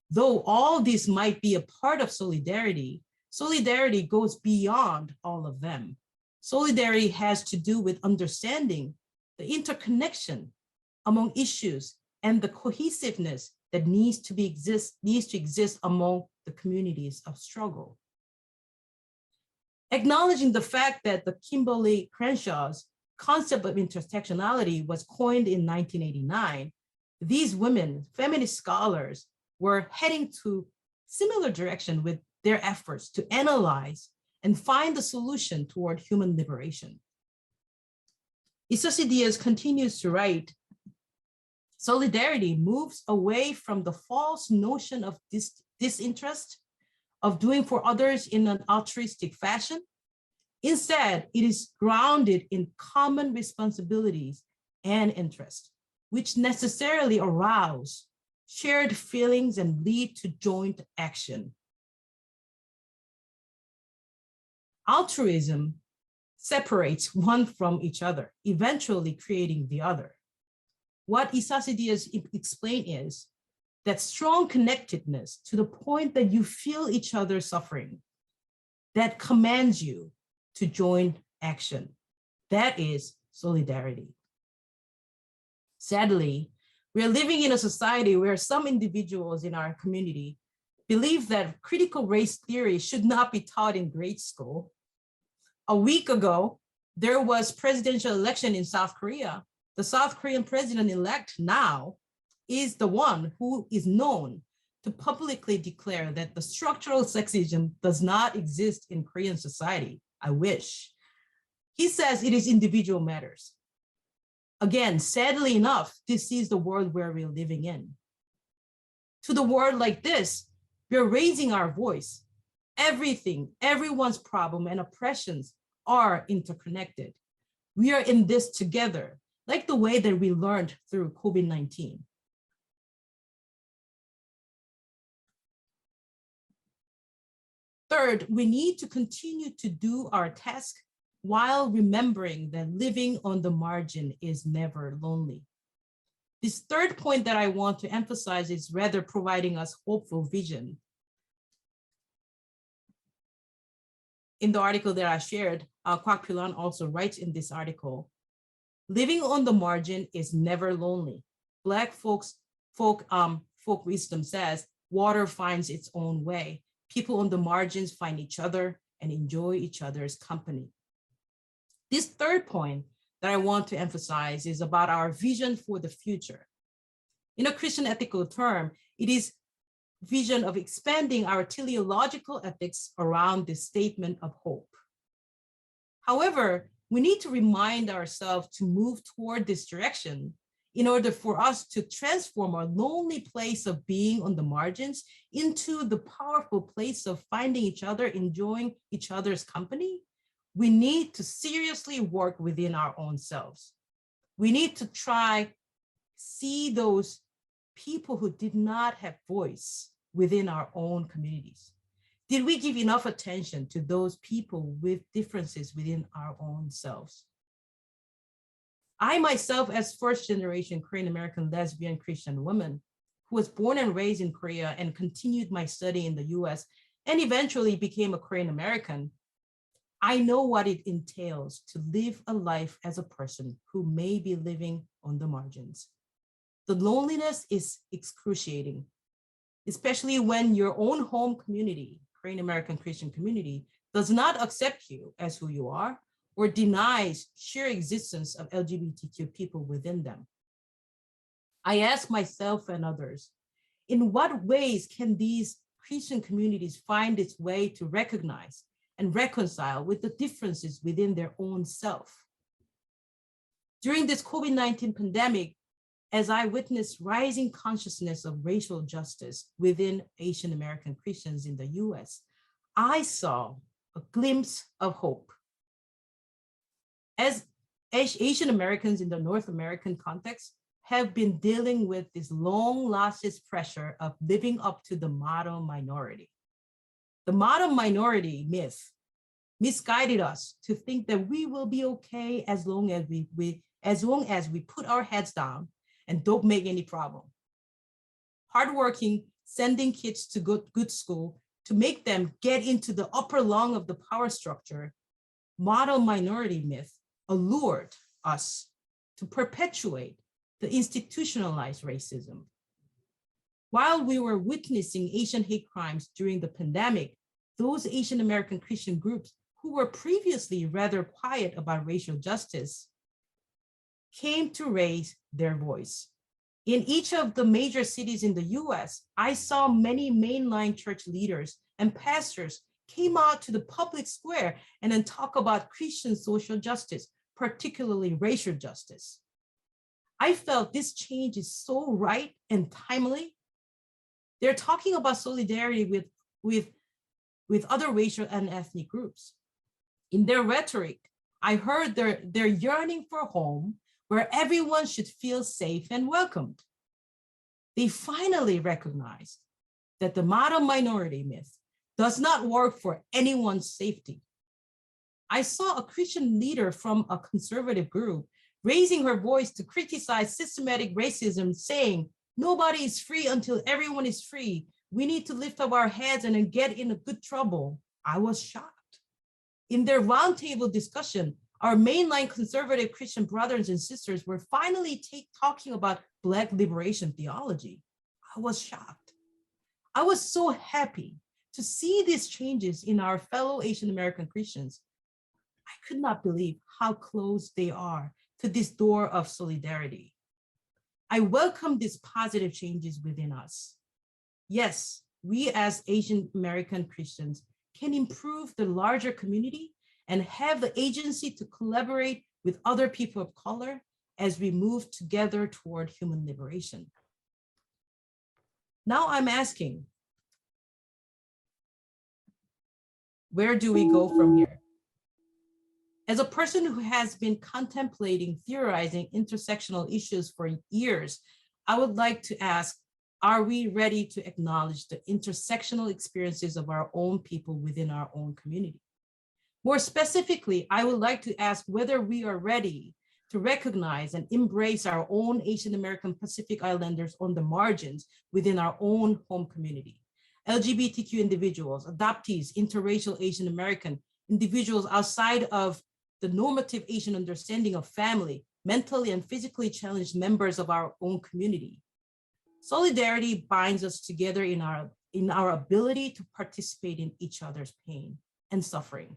Though all this might be a part of solidarity, solidarity goes beyond all of them. Solidarity has to do with understanding the interconnection among issues and the cohesiveness that needs to exist among the communities of struggle. Acknowledging the fact that the Kimberly Crenshaw's concept of intersectionality was coined in 1989, these women, feminist scholars, were heading to similar direction with their efforts to analyze and find the solution toward human liberation. Isasi Diaz continues to write, solidarity moves away from the false notion of disinterest, of doing for others in an altruistic fashion. Instead, it is grounded in common responsibilities and interests, which necessarily arouse shared feelings and lead to joint action. Altruism separates one from each other, eventually creating the other. What Isasi Diaz explained is that strong connectedness to the point that you feel each other suffering, that commands you to join action. That is solidarity. Sadly, we are living in a society where some individuals in our community believe that critical race theory should not be taught in grade school. A week ago, there was presidential election in South Korea. The South Korean president-elect now is the one who is known to publicly declare that the structural sexism does not exist in Korean society. I wish. He says it is individual matters. Again, sadly enough, this is the world where we're living in. To the world like this, we're raising our voice. Everything, everyone's problem and oppressions are interconnected. We are in this together, like the way that we learned through COVID-19. Third, we need to continue to do our task while remembering that living on the margin is never lonely. This third point that I want to emphasize is rather providing us hopeful vision. In the article that I shared, Kwak Pilan also writes in this article, living on the margin is never lonely. Black folk wisdom says, water finds its own way. People on the margins find each other and enjoy each other's company. This third point that I want to emphasize is about our vision for the future. In a Christian ethical term, it is vision of expanding our teleological ethics around this statement of hope. However, we need to remind ourselves to move toward this direction in order for us to transform our lonely place of being on the margins into the powerful place of finding each other, enjoying each other's company. We need to seriously work within our own selves. We need to try see those people who did not have voice within our own communities. Did we give enough attention to those people with differences within our own selves? I myself, as first-generation Korean-American lesbian Christian woman who was born and raised in Korea and continued my study in the US and eventually became a Korean-American, I know what it entails to live a life as a person who may be living on the margins. The loneliness is excruciating, especially when your own home community, Korean-American Christian community, does not accept you as who you are or denies sheer existence of LGBTQ people within them. I ask myself and others, in what ways can these Christian communities find its way to recognize and reconcile with the differences within their own self? During this COVID-19 pandemic, as I witnessed rising consciousness of racial justice within Asian American Christians in the US, I saw a glimpse of hope. As Asian Americans in the North American context have been dealing with this long-lasting pressure of living up to the model minority. The model minority myth misguided us to think that we will be okay as long as we put our heads down and don't make any problem. Hardworking, sending kids to good school to make them get into the upper rung of the power structure, model minority myth allured us to perpetuate the institutionalized racism. While we were witnessing Asian hate crimes during the pandemic, those Asian American Christian groups who were previously rather quiet about racial justice came to raise their voice. In each of the major cities in the US, I saw many mainline church leaders and pastors came out to the public square and then talk about Christian social justice, particularly racial justice. I felt this change is so right and timely. They're talking about solidarity with other racial and ethnic groups. In their rhetoric, I heard they're yearning for a home where everyone should feel safe and welcomed. They finally recognized that the model minority myth does not work for anyone's safety. I saw a Christian leader from a conservative group raising her voice to criticize systematic racism, saying, "Nobody is free until everyone is free. We need to lift up our heads and then get in a good trouble." I was shocked. In their roundtable discussion, our mainline conservative Christian brothers and sisters were finally talking about Black liberation theology. I was shocked. I was so happy to see these changes in our fellow Asian American Christians. I could not believe how close they are to this door of solidarity. I welcome these positive changes within us. Yes, we as Asian American Christians can improve the larger community and have the agency to collaborate with other people of color as we move together toward human liberation. Now I'm asking, where do we go from here? As a person who has been contemplating, theorizing intersectional issues for years, I would like to ask, are we ready to acknowledge the intersectional experiences of our own people within our own community? More specifically, I would like to ask whether we are ready to recognize and embrace our own Asian American Pacific Islanders on the margins within our own home community. LGBTQ individuals, adoptees, interracial Asian American individuals outside of the normative Asian understanding of family, mentally and physically challenged members of our own community. Solidarity binds us together in our ability to participate in each other's pain and suffering.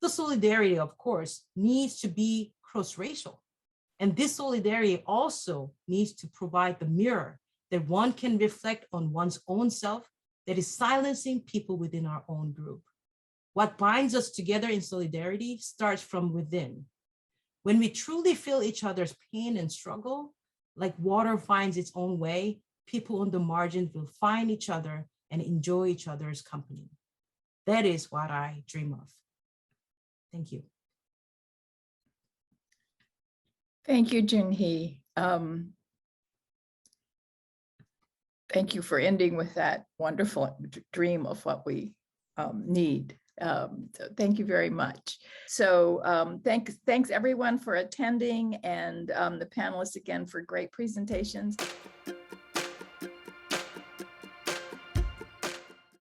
The solidarity, of course, needs to be cross-racial. And this solidarity also needs to provide the mirror that one can reflect on one's own self that is silencing people within our own group. What binds us together in solidarity starts from within. When we truly feel each other's pain and struggle, like water finds its own way, people on the margins will find each other and enjoy each other's company. That is what I dream of. Thank you. Thank you, JuneHee. Thank you for ending with that wonderful dream of what we need. So thank you very much. So thanks everyone for attending, and the panelists again for great presentations.